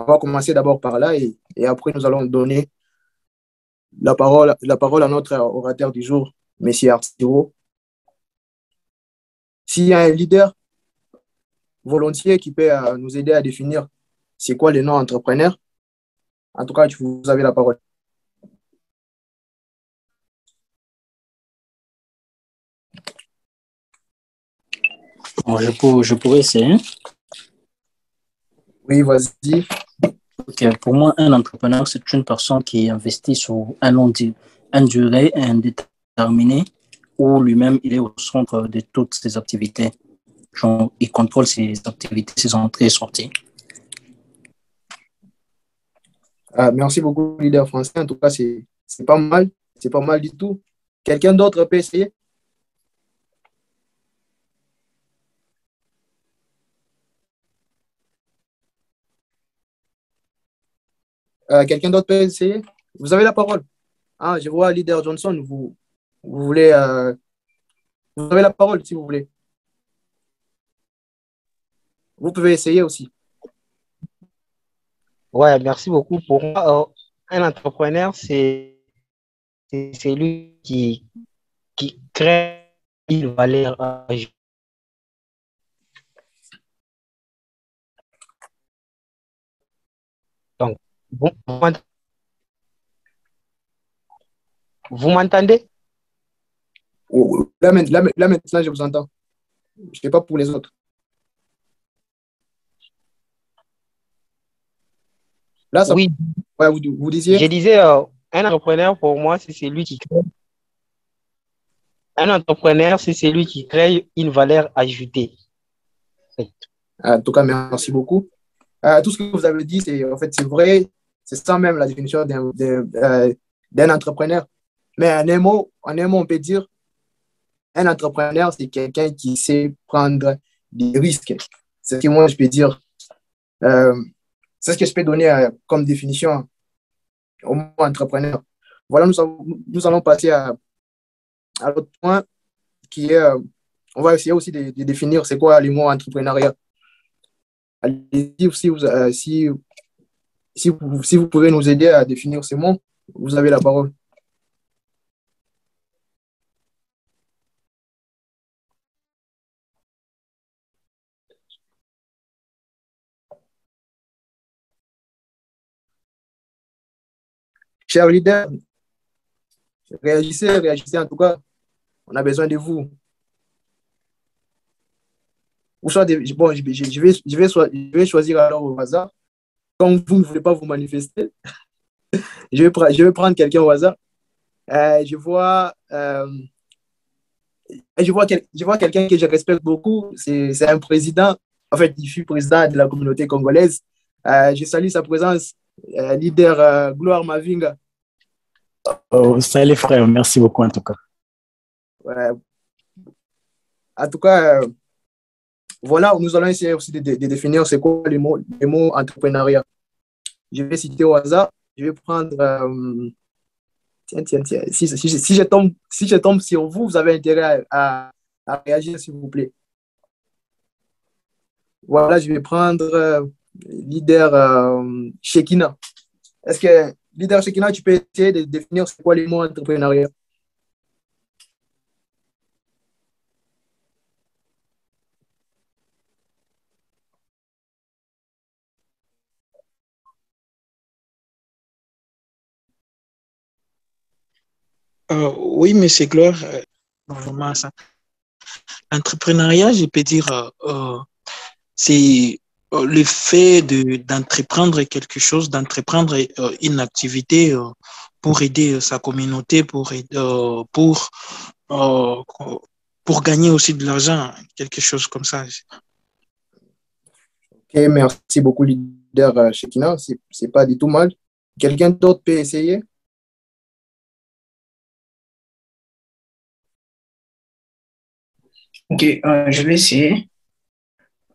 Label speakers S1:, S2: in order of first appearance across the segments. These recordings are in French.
S1: va commencer d'abord par là et après, nous allons donner la parole à notre orateur du jour, M. Arturo. S'il y a un leader volontiers qui peut nous aider à définir c'est quoi le nom entrepreneur, en tout cas, vous avez la parole.
S2: Bon, je pourrais essayer.
S1: Oui, vas-y.
S2: Okay. Pour moi, un entrepreneur, c'est une personne qui investit sur une durée indéterminée où lui-même, il est au centre de toutes ses activités. Genre, il contrôle ses activités, ses entrées et sorties.
S1: Merci beaucoup, leader français. En tout cas, c'est pas mal. C'est pas mal du tout. Quelqu'un d'autre peut essayer? Quelqu'un d'autre peut essayer? Vous avez la parole. Ah, je vois leader Johnson. Vous voulez. Vous avez la parole si vous voulez. Vous pouvez essayer aussi.
S3: Ouais, merci beaucoup. Pour moi, un entrepreneur, c'est celui qui crée une valeur ajoutée. Donc, vous m'entendez?
S1: Là, maintenant, je vous entends. Je ne sais pas pour les autres. Là, ça...
S3: Oui.
S1: Ouais, vous disiez?
S3: Je disais, un entrepreneur, pour moi, c'est celui qui crée. Un entrepreneur, c'est celui qui crée une valeur ajoutée.
S1: En tout cas, merci beaucoup. Tout ce que vous avez dit, en fait, c'est vrai. C'est ça même la définition d'un entrepreneur. Mais en un mot, on peut dire un entrepreneur, c'est quelqu'un qui sait prendre des risques. C'est ce que moi, je peux dire. C'est ce que je peux donner comme définition au mot entrepreneur. Voilà, nous allons passer à l'autre point qui est, on va essayer aussi de définir c'est quoi le mot entrepreneuriat. Allez-y, si vous pouvez nous aider à définir ces mots, vous avez la parole. Chers leaders, réagissez en tout cas. On a besoin de vous. Ou soit bon, je vais choisir alors au hasard. Comme vous ne voulez pas vous manifester, je vais prendre quelqu'un au hasard. Je vois quelqu'un que je respecte beaucoup. C'est un président. En fait, il fut président de la communauté congolaise. Je salue sa présence, leader Gloire Mavinga.
S2: Oh, salut frère, merci beaucoup en tout cas.
S1: En tout cas, voilà, nous allons essayer aussi de définir c'est quoi les mots entrepreneuriat. Je vais citer au hasard. Je vais prendre. Tiens. Si je tombe sur vous, vous avez intérêt à réagir, s'il vous plaît. Voilà, je vais prendre leader Shekina. Est-ce que, leader Shekina, tu peux essayer de définir c'est quoi les mots entrepreneuriat?
S4: Oui, monsieur Gloire, normalement, ça. L'entrepreneuriat, je peux dire, c'est le fait d'entreprendre quelque chose, d'entreprendre une activité pour aider sa communauté, euh, pour gagner aussi de l'argent, quelque chose comme ça.
S1: Ok, merci beaucoup, leader Shekina. C'est pas du tout mal. Quelqu'un d'autre peut essayer?
S5: Ok, je vais essayer.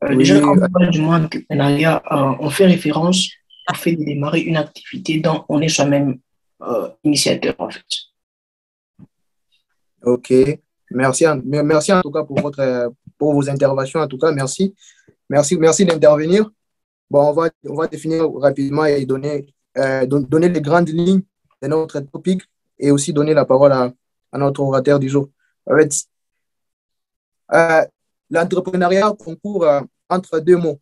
S1: Oui.
S5: Déjà, quand on parle du mot entrepreneuriat, on fait référence au fait de démarrer une activité dont on est soi-même initiateur, en fait.
S1: Ok, merci en tout cas pour vos interventions. En tout cas, merci d'intervenir. Bon, on va définir rapidement et donner les grandes lignes de notre topic et aussi donner la parole à notre orateur du jour. En fait, l'entrepreneuriat concourt entre deux mots,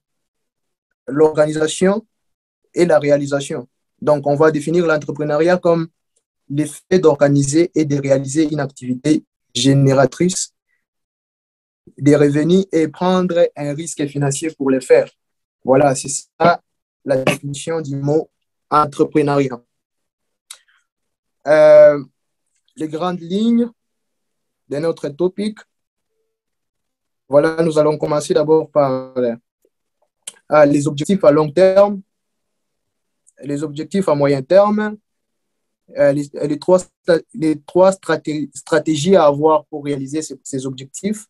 S1: l'organisation et la réalisation. Donc, on va définir l'entrepreneuriat comme l'effet d'organiser et de réaliser une activité génératrice des revenus et prendre un risque financier pour le faire. Voilà, c'est ça la définition du mot entrepreneuriat. Les grandes lignes de notre topic. Voilà, nous allons commencer d'abord par les objectifs à long terme, les objectifs à moyen terme, les trois stratégies à avoir pour réaliser ces objectifs,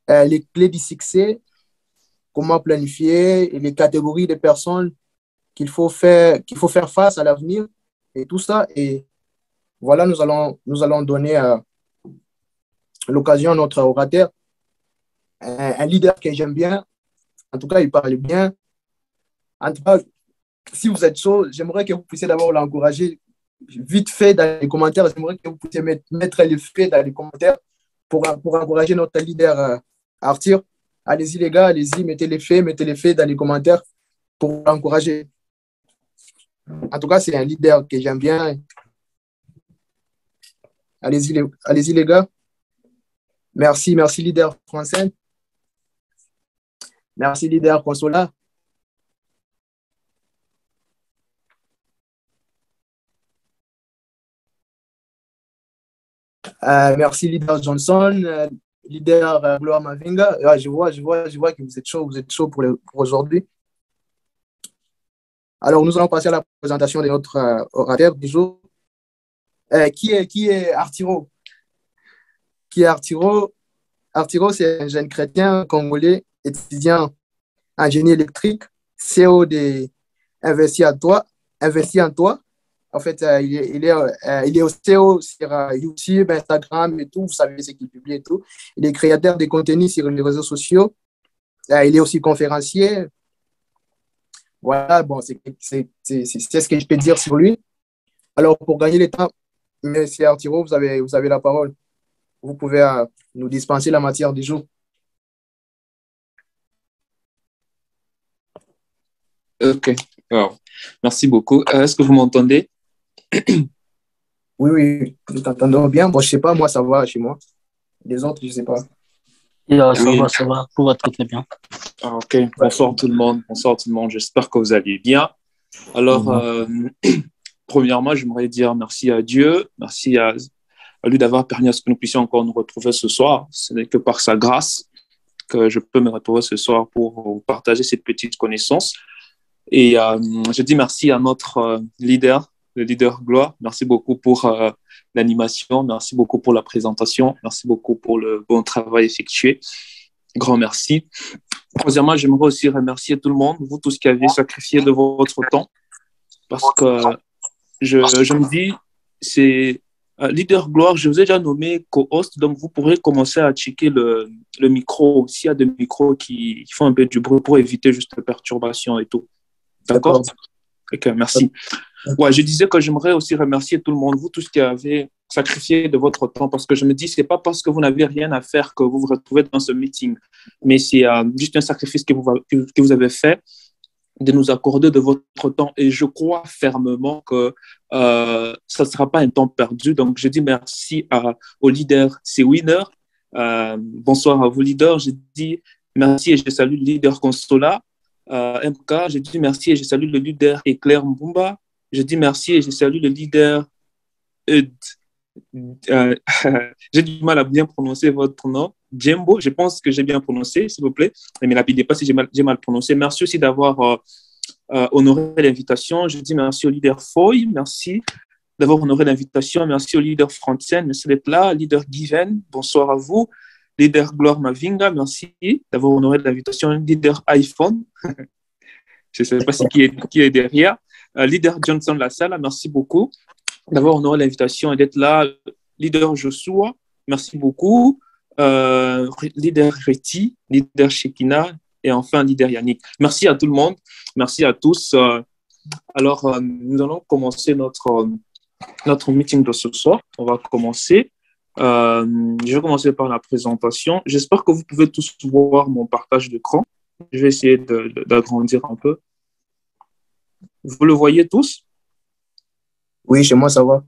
S1: les clés du succès, comment planifier, et les catégories de personnes qu'il faut faire face à l'avenir et tout ça. Et voilà, nous allons donner l'occasion à notre orateur, un leader que j'aime bien. En tout cas, il parle bien. En tout cas, si vous êtes chaud, j'aimerais que vous puissiez d'abord l'encourager vite fait dans les commentaires. J'aimerais que vous puissiez mettre les faits dans les commentaires pour encourager notre leader Arthur. Allez-y les gars, allez-y, mettez les faits dans les commentaires pour l'encourager. En tout cas, c'est un leader que j'aime bien. Allez-y les gars. Merci leader français. Merci leader Consola. Merci leader Johnson, leader Gloire Mavinga. Je vois que vous êtes chaud pour aujourd'hui. Alors, nous allons passer à la présentation de notre orateur du jour. Qui est Artiro? Qui est Artiro? Artiro, c'est un jeune chrétien congolais, étudiant en génie électrique, CEO de Investi en toi. En fait, il est aussi CEO sur YouTube, Instagram et tout. Vous savez ce qu'il publie et tout. Il est créateur de contenus sur les réseaux sociaux. Il est aussi conférencier. Voilà, bon, c'est ce que je peux dire sur lui. Alors, pour gagner le temps, M. Artiro, vous avez la parole. Vous pouvez nous dispenser la matière du jour.
S6: Ok, wow. Merci beaucoup. Est-ce que vous m'entendez?
S1: Oui, nous t'entendons bien. Bon, je ne sais pas, moi, ça va chez moi. Les autres, je ne sais pas.
S2: Ça va, tout va très bien.
S6: Ah, ok, bonsoir tout le monde. J'espère que vous allez bien. Alors, premièrement, j'aimerais dire merci à Dieu, merci à lui d'avoir permis à ce que nous puissions encore nous retrouver ce soir. Ce n'est que par sa grâce que je peux me retrouver ce soir pour vous partager cette petite connaissance. Et je dis merci à notre leader, le leader Gloire. Merci beaucoup pour l'animation, merci beaucoup pour la présentation, merci beaucoup pour le bon travail effectué. Grand merci. Troisièmement, j'aimerais aussi remercier tout le monde, vous tous qui avez sacrifié de votre temps, parce que je me dis, c'est leader Gloire, je vous ai déjà nommé co-host, donc vous pourrez commencer à checker le micro, s'il y a des micros qui font un peu du bruit pour éviter juste les perturbations et tout. D'accord? Ok, merci. Ouais, je disais que j'aimerais aussi remercier tout le monde, vous tous qui avez sacrifié de votre temps, parce que je me dis, ce n'est pas parce que vous n'avez rien à faire que vous vous retrouvez dans ce meeting, mais c'est juste un sacrifice que vous avez fait de nous accorder de votre temps. Et je crois fermement que ça ne sera pas un temps perdu. Donc, je dis merci au leader, c'est Winner. Bonsoir à vous, leader. Je dis merci et je salue le leader Consola. MK, je dis merci et je salue le leader Éclair Mbumba. Je dis merci et je salue le leader Eud. J'ai du mal à bien prononcer votre nom. Djembo, je pense que j'ai bien prononcé, s'il vous plaît. Ne me lapidez pas si j'ai mal prononcé. Merci aussi d'avoir honoré l'invitation. Je dis merci au leader Foy, merci d'avoir honoré l'invitation. Merci au leader Francine, merci d'être là. Leader Given, bonsoir à vous. Leader Gloire Mavinga, merci d'avoir honoré l'invitation. Leader iPhone, je ne sais pas qui est derrière. Leader Johnson Lassalle, merci beaucoup d'avoir honoré l'invitation et d'être là. Leader Joshua, merci beaucoup. Leader Reti, leader Shekina, et enfin leader Yannick. Merci à tout le monde. Merci à tous. Alors, nous allons commencer notre meeting de ce soir. On va commencer. Je vais commencer par la présentation. J'espère que vous pouvez tous voir mon partage d'écran. Je vais essayer d'agrandir un peu. Vous le voyez tous?
S1: Oui, chez moi, ça va.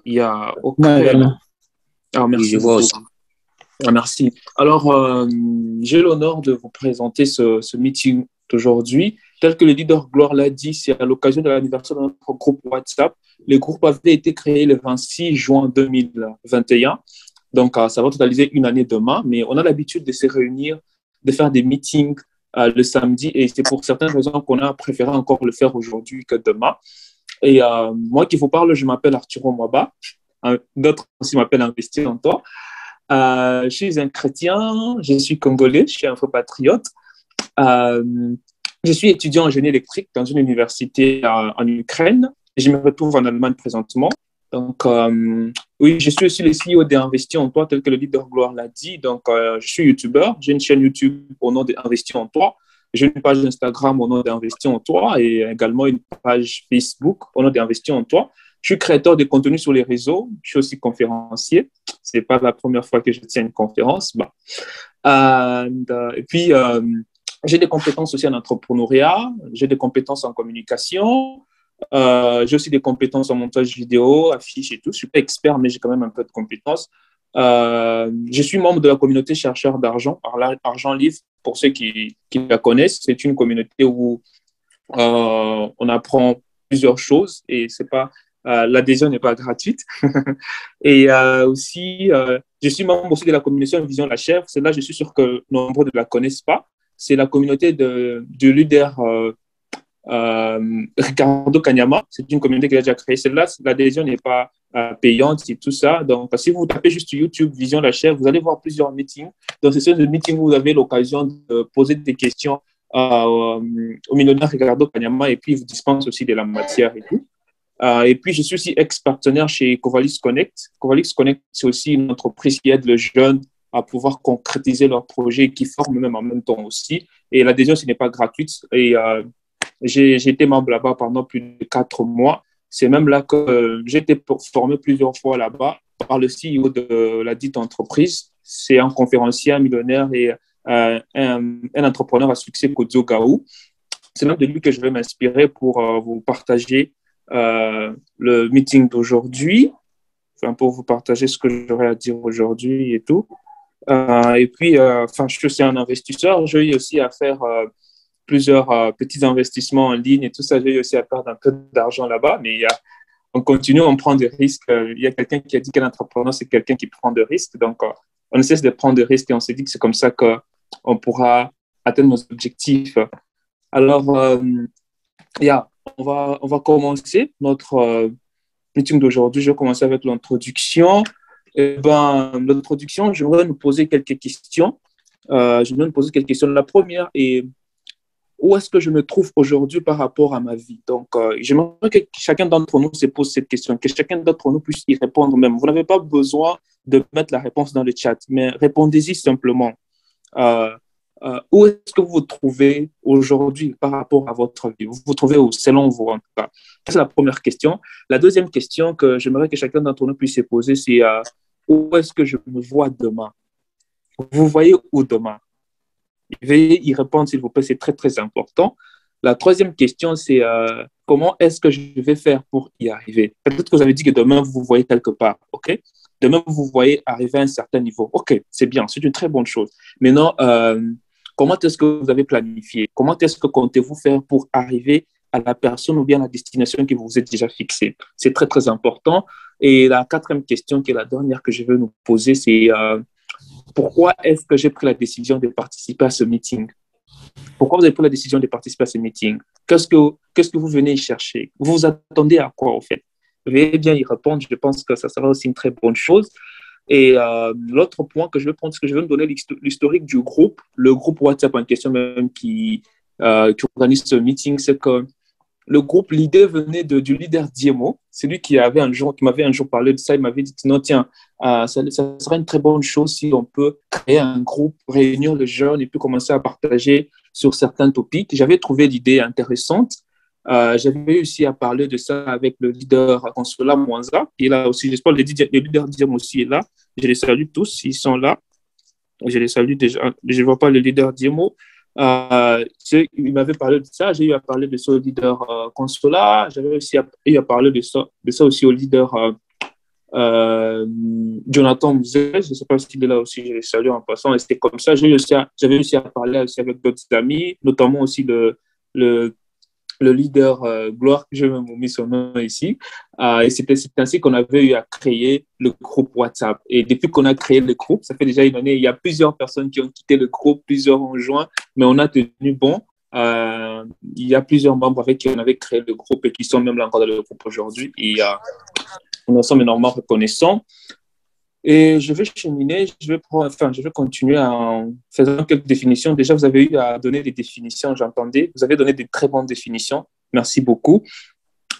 S6: Il y a
S2: également.
S6: Ah, merci.
S7: Oui, je vois aussi.
S6: Ah, merci. Alors, j'ai l'honneur de vous présenter ce meeting d'aujourd'hui. Tel que le leader Gloire l'a dit, c'est à l'occasion de l'anniversaire de notre groupe WhatsApp. Le groupe avait été créé le 26 juin 2021. Donc, ça va totaliser une année demain. Mais on a l'habitude de se réunir, de faire des meetings le samedi. Et c'est pour certaines raisons qu'on a préféré encore le faire aujourd'hui que demain. Et moi qui vous parle, je m'appelle Arturo Mwaba. D'autres aussi m'appellent Investi en toi. Je suis un chrétien, je suis congolais, je suis un vrai patriote. Je suis étudiant en génie électrique dans une université en Ukraine. Je me retrouve en Allemagne présentement. Donc, oui, je suis aussi le CEO d'Investi en toi, tel que le leader Gloire l'a dit. Donc, je suis youtubeur. J'ai une chaîne YouTube au nom d'Investi en toi. J'ai une page Instagram au nom d'Investi en toi et également une page Facebook au nom d'Investi en toi. Je suis créateur de contenu sur les réseaux. Je suis aussi conférencier. Ce n'est pas la première fois que je tiens une conférence. Et puis, j'ai des compétences aussi en entrepreneuriat. J'ai des compétences en communication. J'ai aussi des compétences en montage vidéo, affiches et tout. Je ne suis pas expert, mais j'ai quand même un peu de compétences. Je suis membre de la communauté chercheurs d'argent, Argent Livre, pour ceux qui la connaissent. C'est une communauté où on apprend plusieurs choses et c'est pas l'adhésion n'est pas gratuite. Et aussi, je suis membre aussi de la communauté Vision la Chèvre. Celle-là, je suis sûr que nombreux ne la connaissent pas. C'est la communauté du leader Ricardo Kanyama. C'est une communauté qu'il a déjà créée. Celle-là, l'adhésion n'est pas payante et tout ça. Donc, si vous tapez juste YouTube Vision la Chèvre, vous allez voir plusieurs meetings. Donc, c'est ce meeting où vous avez l'occasion de poser des questions au millionnaire Ricardo Kanyama et puis il vous dispense aussi de la matière et tout. Et puis, je suis aussi ex-partenaire chez Covalix Connect. Covalix Connect, c'est aussi une entreprise qui aide les jeunes à pouvoir concrétiser leurs projets et qui forme même en même temps aussi. Et l'adhésion, ce n'est pas gratuite. Et j'ai été membre là-bas pendant plus de 4 mois. C'est même là que j'ai été formé plusieurs fois là-bas par le CEO de la dite entreprise. C'est un conférencier, un millionnaire et un entrepreneur à succès, Kodzo Gaou. C'est même de lui que je vais m'inspirer pour vous partager le meeting d'aujourd'hui, enfin, pour vous partager ce que j'aurais à dire aujourd'hui et tout. Et puis, je suis aussi un investisseur. J'ai eu aussi à faire plusieurs petits investissements en ligne et tout ça. J'ai eu aussi à perdre un peu d'argent là-bas, mais on continue, on prend des risques. Il y a quelqu'un qui a dit qu'un entrepreneur, c'est quelqu'un qui prend des risques. Donc, on cesse de prendre des risques et on s'est dit que c'est comme ça qu'on pourra atteindre nos objectifs. Alors, on va commencer notre meeting d'aujourd'hui. Je vais commencer avec l'introduction. L'introduction, j'aimerais nous poser quelques questions. La première est où est-ce que je me trouve aujourd'hui par rapport à ma vie? Donc, j'aimerais que chacun d'entre nous se pose cette question, que chacun d'entre nous puisse y répondre même. Vous n'avez pas besoin de mettre la réponse dans le chat, mais répondez-y simplement. Où est-ce que vous vous trouvez aujourd'hui par rapport à votre vie? Vous vous trouvez où, selon vous, en tout cas? C'est la première question. La deuxième question que j'aimerais que chacun d'entre nous puisse se poser, c'est où est-ce que je me vois demain? Vous voyez où demain? Veuillez y répondre, s'il vous plaît, c'est très, très important. La troisième question, c'est comment est-ce que je vais faire pour y arriver? Peut-être que vous avez dit que demain, vous vous voyez quelque part, OK? Demain, vous vous voyez arriver à un certain niveau. OK, c'est bien, c'est une très bonne chose. Maintenant, comment est-ce que vous avez planifié? Comment est-ce que comptez-vous faire pour arriver à la personne ou bien à la destination que vous vous êtes déjà fixée? C'est très, très important. Et la quatrième question, qui est la dernière que je veux nous poser, c'est pourquoi est-ce que j'ai pris la décision de participer à ce meeting? Pourquoi vous avez pris la décision de participer à ce meeting? Qu'est-ce que vous venez y chercher? Vous vous attendez à quoi, en fait? Veuillez bien y répondre. Je pense que ça sera aussi une très bonne chose. Et l'autre point que je vais prendre, c'est que je vais me donner l'historique du groupe, le groupe WhatsApp en question même qui organise ce meeting. C'est que le groupe, l'idée venait du leader Diemo. C'est lui qui m'avait un jour parlé de ça. Il m'avait dit, non, tiens, ça serait une très bonne chose si on peut créer un groupe, réunir les jeunes et puis commencer à partager sur certains topics. J'avais trouvé l'idée intéressante. J'avais réussi à parler de ça avec le leader Consola Mwanza. Il est là aussi, j'espère le leader Diem aussi est là. Je les salue tous, ils sont là. Je les salue déjà. Je ne vois pas le leader Diemo. Il m'avait parlé de ça. J'ai eu à parler de ça au leader Consola. J'avais aussi eu à parler de ça aussi au leader Jonathan Mouzet. Je ne sais pas s'il est là aussi. Je les salue en passant. Et c'était comme ça. J'avais réussi à parler aussi avec d'autres amis, notamment aussi le leader Gloire, je vais mis son nom ici. Et c'est ainsi qu'on avait eu à créer le groupe WhatsApp. Et depuis qu'on a créé le groupe, ça fait déjà une année, il y a plusieurs personnes qui ont quitté le groupe, plusieurs ont joint, mais on a tenu bon. Il y a plusieurs membres avec qui on avait créé le groupe et qui sont même là encore dans le groupe aujourd'hui. Et on en sommes énormément reconnaissants. Et je vais cheminer, je vais continuer en faisant quelques définitions. Déjà, vous avez eu à donner des définitions, j'entendais. Vous avez donné des très bonnes définitions. Merci beaucoup.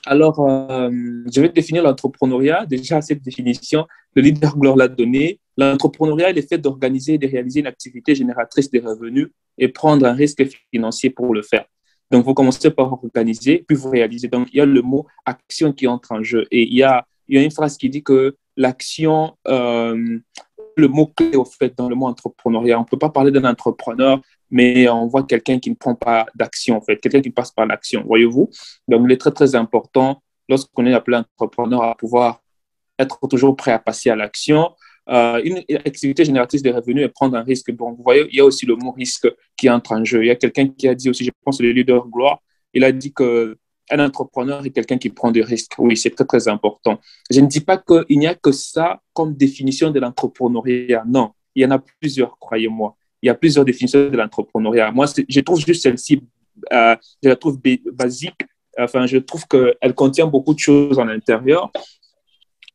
S6: Alors, je vais définir l'entrepreneuriat. Déjà, cette définition, le leader Gloire l'a donnée. L'entrepreneuriat est le fait d'organiser et de réaliser une activité génératrice de revenus et prendre un risque financier pour le faire. Donc, vous commencez par organiser, puis vous réalisez. Donc, il y a le mot action qui entre en jeu. Et il y a une phrase qui dit que l'action, le mot-clé au fait dans le mot entrepreneuriat. On ne peut pas parler d'un entrepreneur, mais on voit quelqu'un qui ne prend pas d'action, en fait, quelqu'un qui passe par l'action, voyez-vous. Donc, il est très, très important, lorsqu'on est appelé entrepreneur, à pouvoir être toujours prêt à passer à l'action. Une activité génératrice de revenus et prendre un risque. Bon, vous voyez, il y a aussi le mot risque qui entre en jeu. Il y a quelqu'un qui a dit aussi, je pense, le leader Gloire, il a dit que un entrepreneur est quelqu'un qui prend des risques. Oui, c'est très, très important. Je ne dis pas qu'il n'y a que ça comme définition de l'entrepreneuriat. Non, il y en a plusieurs, croyez-moi. Il y a plusieurs définitions de l'entrepreneuriat. Moi, je trouve juste celle-ci, je la trouve basique. Enfin, je trouve qu'elle contient beaucoup de choses en l'intérieur.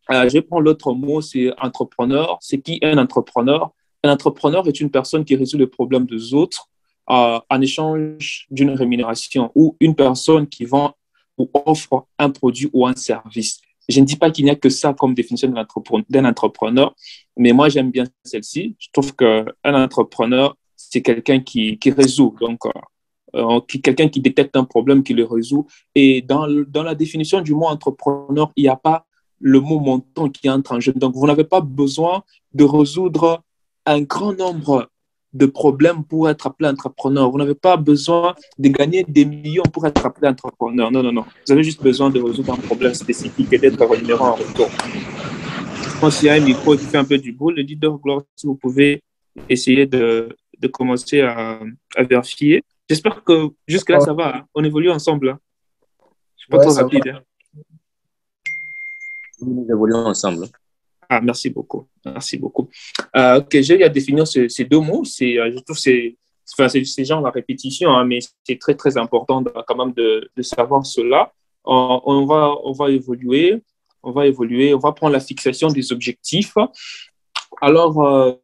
S6: Je vais prendre l'autre mot, c'est entrepreneur. C'est qui un entrepreneur? Un entrepreneur est une personne qui résout les problèmes des autres en échange d'une rémunération, ou une personne qui vend ou offre un produit ou un service. Je ne dis pas qu'il n'y a que ça comme définition d'un entrepreneur, mais moi, j'aime bien celle-ci. Je trouve qu'un entrepreneur, c'est quelqu'un qui résout, donc quelqu'un qui détecte un problème, qui le résout. Et dans la définition du mot entrepreneur, il n'y a pas le mot montant qui entre en jeu. Donc, vous n'avez pas besoin de résoudre un grand nombre de problèmes pour être appelé entrepreneur. Vous n'avez pas besoin de gagner des millions pour être appelé entrepreneur. Non, non, non. Vous avez juste besoin de résoudre un problème spécifique et d'être rémunéré en retour. Je pense qu'il y a un micro qui fait un peu du bruit. Le leader Gloire, si vous pouvez essayer de commencer à vérifier. J'espère que jusque-là, ça va. Hein. On évolue ensemble. Hein. Je ne suis pas trop rapide. Hein.
S7: Nous évoluons ensemble.
S6: Ah, merci beaucoup. Merci beaucoup. Ok, j'ai eu à définir ces deux mots. Je trouve que c'est genre la répétition, hein, mais c'est très, très important quand même de savoir cela. On va évoluer. On va prendre la fixation des objectifs. Alors,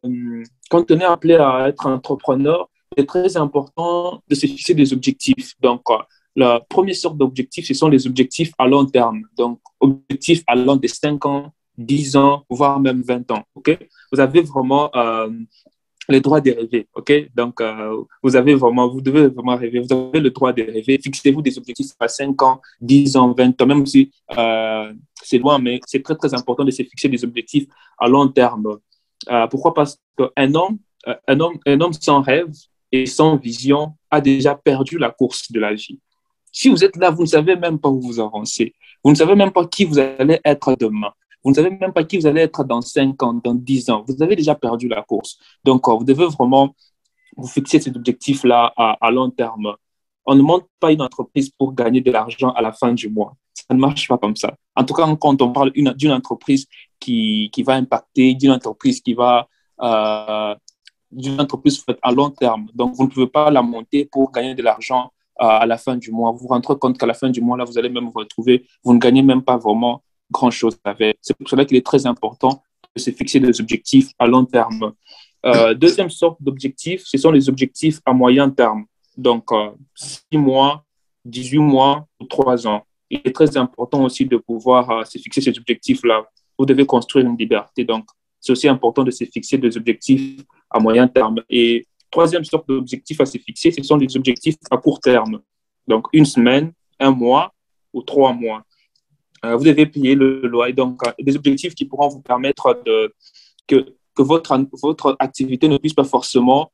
S6: quand on est appelé à être entrepreneur, c'est très important de se fixer des objectifs. Donc, la première sorte d'objectifs, ce sont les objectifs à long terme. Donc, objectifs allant de 5 ans, 10 ans, voire même 20 ans. Okay? Vous avez vraiment le droit de rêver. Okay? Donc, vous devez vraiment rêver. Vous avez le droit de rêver. Fixez-vous des objectifs à 5 ans, 10 ans, 20 ans, même si c'est loin, mais c'est très, très important de se fixer des objectifs à long terme. Pourquoi? Parce qu'un homme sans rêve et sans vision a déjà perdu la course de la vie. Si vous êtes là, vous ne savez même pas où vous avancez. Vous ne savez même pas qui vous allez être demain. Vous ne savez même pas qui vous allez être dans 5 ans, dans 10 ans. Vous avez déjà perdu la course. Donc, vous devez vraiment vous fixer ces objectifs-là à long terme. On ne monte pas une entreprise pour gagner de l'argent à la fin du mois. Ça ne marche pas comme ça. En tout cas, quand on parle d'une entreprise qui va impacter, d'une entreprise d'une entreprise faite à long terme. Donc, vous ne pouvez pas la monter pour gagner de l'argent à la fin du mois. Vous vous rendrez compte qu'à la fin du mois, là, vous allez même vous retrouver, vous ne gagnez même pas vraiment grand-chose avec. C'est pour cela qu'il est très important de se fixer des objectifs à long terme. Deuxième sorte d'objectifs, ce sont les objectifs à moyen terme. Donc, 6 mois, 18 mois ou 3 ans. Il est très important aussi de pouvoir se fixer ces objectifs-là. Vous devez construire une liberté. Donc, c'est aussi important de se fixer des objectifs à moyen terme. Et troisième sorte d'objectif à se fixer, ce sont des objectifs à court terme. Donc, une semaine, un mois ou 3 mois. Vous devez payer le loyer. Donc, des objectifs qui pourront vous permettre que votre activité ne puisse pas forcément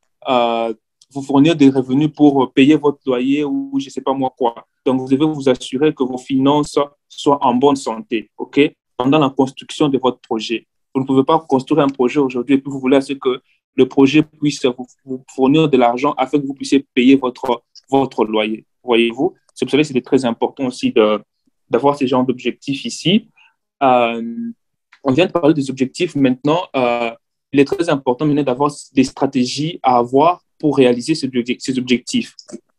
S6: vous fournir des revenus pour payer votre loyer ou je ne sais pas moi quoi. Donc, vous devez vous assurer que vos finances soient en bonne santé, OK, pendant la construction de votre projet. Vous ne pouvez pas construire un projet aujourd'hui et puis vous voulez que le projet puisse vous fournir de l'argent afin que vous puissiez payer votre loyer. Voyez-vous? C'est pour ça que c'est très important aussi d'avoir ce genre d'objectifs ici. On vient de parler des objectifs. Maintenant, il est très important maintenant d'avoir des stratégies à avoir pour réaliser ces objectifs.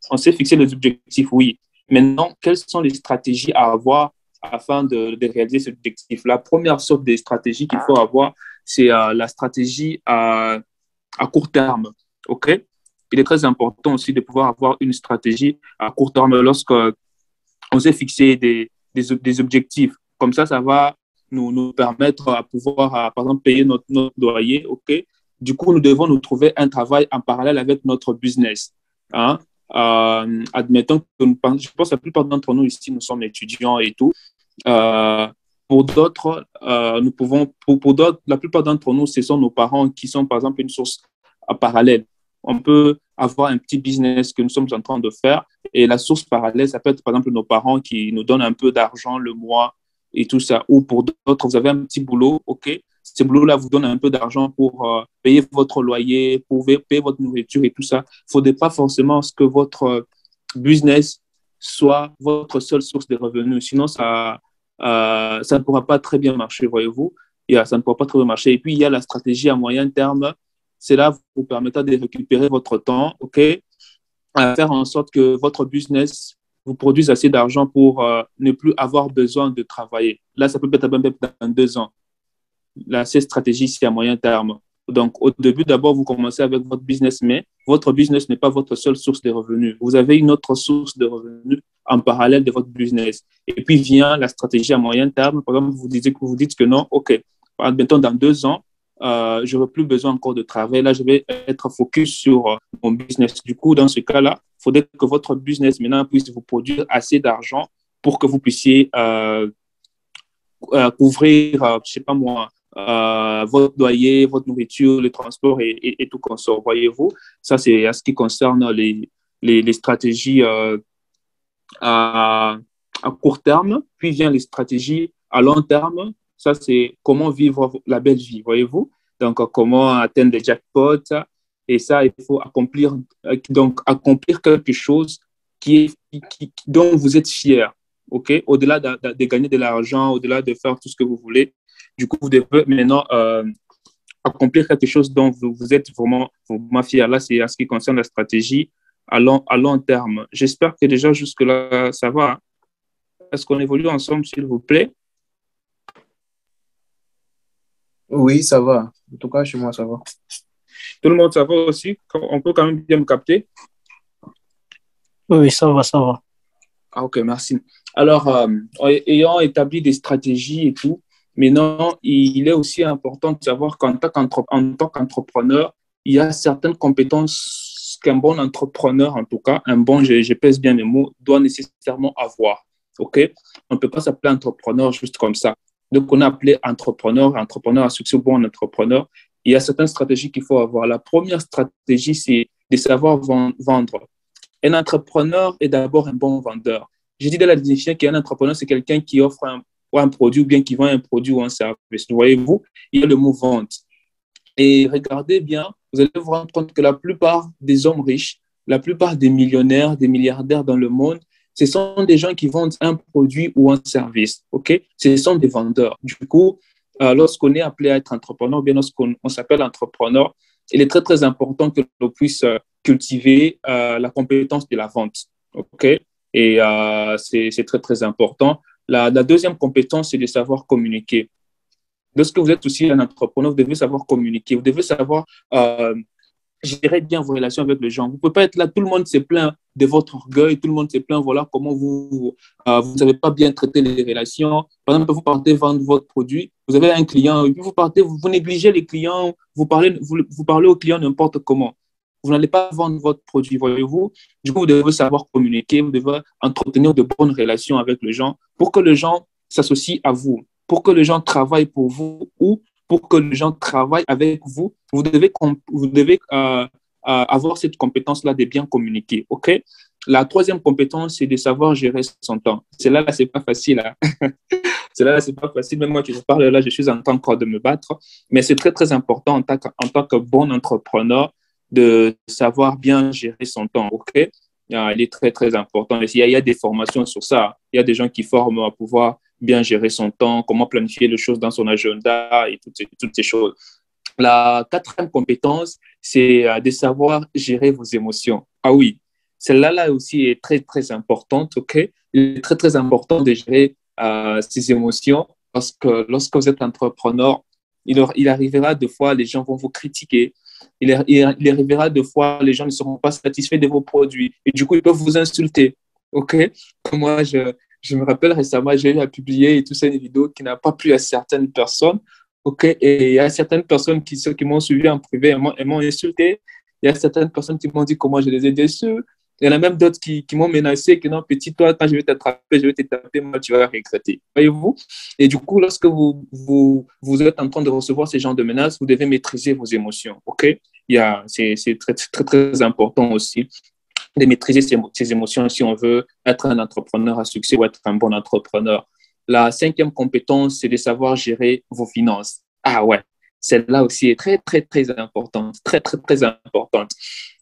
S6: On s'est fixé les objectifs, oui. Maintenant, quelles sont les stratégies à avoir afin de réaliser ces objectifs? La première sorte de stratégie qu'il faut avoir, c'est la stratégie à court terme. OK? Il est très important aussi de pouvoir avoir une stratégie à court terme lorsqu'on s'est fixé des objectifs. Comme ça va nous permettre à pouvoir, par exemple, payer notre loyer. OK? Du coup, nous devons nous trouver un travail en parallèle avec notre business. Hein? Admettons que je pense que la plupart d'entre nous ici, nous sommes étudiants et tout. Pour d'autres, pour d'autres, la plupart d'entre nous, ce sont nos parents qui sont, par exemple, une source parallèle. On peut avoir un petit business que nous sommes en train de faire et la source parallèle, ça peut être, par exemple, nos parents qui nous donnent un peu d'argent le mois et tout ça. Ou pour d'autres, vous avez un petit boulot, OK? Ce boulot-là vous donne un peu d'argent pour payer votre loyer, pour payer votre nourriture et tout ça. Il ne faudrait pas forcément que votre business soit votre seule source de revenus. Sinon, ça ne pourra pas très bien marcher, voyez-vous. Ça ne pourra pas très bien marcher. Et puis, il y a la stratégie à moyen terme. Cela vous permettra de récupérer votre temps, OK, à faire en sorte que votre business vous produise assez d'argent pour ne plus avoir besoin de travailler. Là, ça peut être même dans 2 ans. Là, cette stratégie, c'est à moyen terme. Donc, au début, d'abord, vous commencez avec votre business, mais votre business n'est pas votre seule source de revenus. Vous avez une autre source de revenus en parallèle de votre business. Et puis vient la stratégie à moyen terme. Par exemple, vous dites que non, OK, admettons, dans 2 ans, je n'aurai plus besoin encore de travail. Là, je vais être focus sur mon business. Du coup, dans ce cas-là, il faudrait que votre business maintenant puisse vous produire assez d'argent pour que vous puissiez couvrir, je ne sais pas moi, votre loyer, votre nourriture, le transport et tout consort. Voyez-vous, ça, c'est à ce qui concerne les stratégies à court terme. Puis vient les stratégies à long terme. Ça, c'est comment vivre la belle vie, voyez-vous. Donc, comment atteindre des jackpots. Et ça, il faut accomplir quelque chose dont vous êtes fier. OK? Au-delà de gagner de l'argent, au-delà de faire tout ce que vous voulez, du coup, vous devez maintenant accomplir quelque chose dont vous êtes vraiment fier. Là, c'est à ce qui concerne la stratégie à long terme. J'espère que déjà jusque-là, ça va. Est-ce qu'on évolue ensemble, s'il vous plaît?
S1: Oui, ça va. En tout cas, chez moi, ça va.
S6: Tout le monde, ça va aussi? On peut quand même bien me capter?
S2: Oui, ça va, ça va.
S6: Ah, OK, merci. Alors, ayant établi des stratégies et tout, maintenant, il est aussi important de savoir qu'en tant qu'entrepreneur, il y a certaines compétences qu'un bon entrepreneur, en tout cas, je pèse bien mes mots, doit nécessairement avoir. OK? On ne peut pas s'appeler entrepreneur juste comme ça. Donc, on est appelé entrepreneur à succès, bon entrepreneur. Il y a certaines stratégies qu'il faut avoir. La première stratégie, c'est de savoir vendre. Un entrepreneur est d'abord un bon vendeur. J'ai dit dans la définition qu'un entrepreneur, c'est quelqu'un qui offre un produit ou bien qui vend un produit ou un service. Voyez-vous, il y a le mot vente. Et regardez bien, vous allez vous rendre compte que la plupart des hommes riches, la plupart des millionnaires, des milliardaires dans le monde, ce sont des gens qui vendent un produit ou un service. OK? Ce sont des vendeurs. Du coup, lorsqu'on est appelé à être entrepreneur, ou bien lorsqu'on s'appelle entrepreneur, il est très, très important que l'on puisse cultiver la compétence de la vente. OK? Et c'est très, très important. La deuxième compétence, c'est de savoir communiquer. Lorsque vous êtes aussi un entrepreneur, vous devez savoir communiquer. Vous devez savoir gérer bien vos relations avec les gens. Vous ne pouvez pas être là, tout le monde se plaint de votre orgueil, tout le monde se plaint, voilà comment vous n'avez pas bien traité les relations. Par exemple, vous partez vendre votre produit, vous avez un client, et puis vous négligez les clients, vous parlez aux clients n'importe comment. vous n'allez pas vendre votre produit, voyez-vous. Du coup, vous devez savoir communiquer, vous devez entretenir de bonnes relations avec les gens pour que les gens s'associent à vous, pour que les gens travaillent pour vous ou pour que les gens travaillent avec vous. Vous devez avoir cette compétence-là de bien communiquer, OK? La troisième compétence, c'est de savoir gérer son temps. Celle-là, c'est pas facile. Hein? Celle-là, c'est pas facile. Même moi qui vous parle là, je suis en train encore de me battre. Mais c'est très, très important en tant que bon entrepreneur de savoir bien gérer son temps, OK? Il est très, très important. Il y a des formations sur ça. Il y a des gens qui forment à pouvoir bien gérer son temps, comment planifier les choses dans son agenda et toutes ces choses. La quatrième compétence, c'est de savoir gérer vos émotions. Ah oui, celle-là là aussi est très, très importante, OK? Il est très, très important de gérer ses émotions parce que lorsque vous êtes entrepreneur, il arrivera des fois, les gens vont vous critiquer. Il arrivera des fois, les gens ne seront pas satisfaits de vos produits et du coup, ils peuvent vous insulter, OK? Moi, je me rappelle récemment, j'ai eu à publier et tout ça, une vidéo qui n'a pas plu à certaines personnes. OK, et il y a certaines personnes qui m'ont suivi en privé, elles m'ont insulté. Il y a certaines personnes qui m'ont dit comment je les ai déçus. Il y en a même d'autres qui m'ont menacé que non, petit, toi, quand je vais t'attraper, je vais te taper, moi, tu vas regretter. Voyez-vous? Et du coup, lorsque vous êtes en train de recevoir ces genres de menaces, vous devez maîtriser vos émotions. OK? C'est très, très, très important aussi de maîtriser ses émotions si on veut être un entrepreneur à succès ou être un bon entrepreneur. La cinquième compétence, c'est de savoir gérer vos finances. Ah ouais, celle-là aussi est très, très, très importante. Très, très, très importante.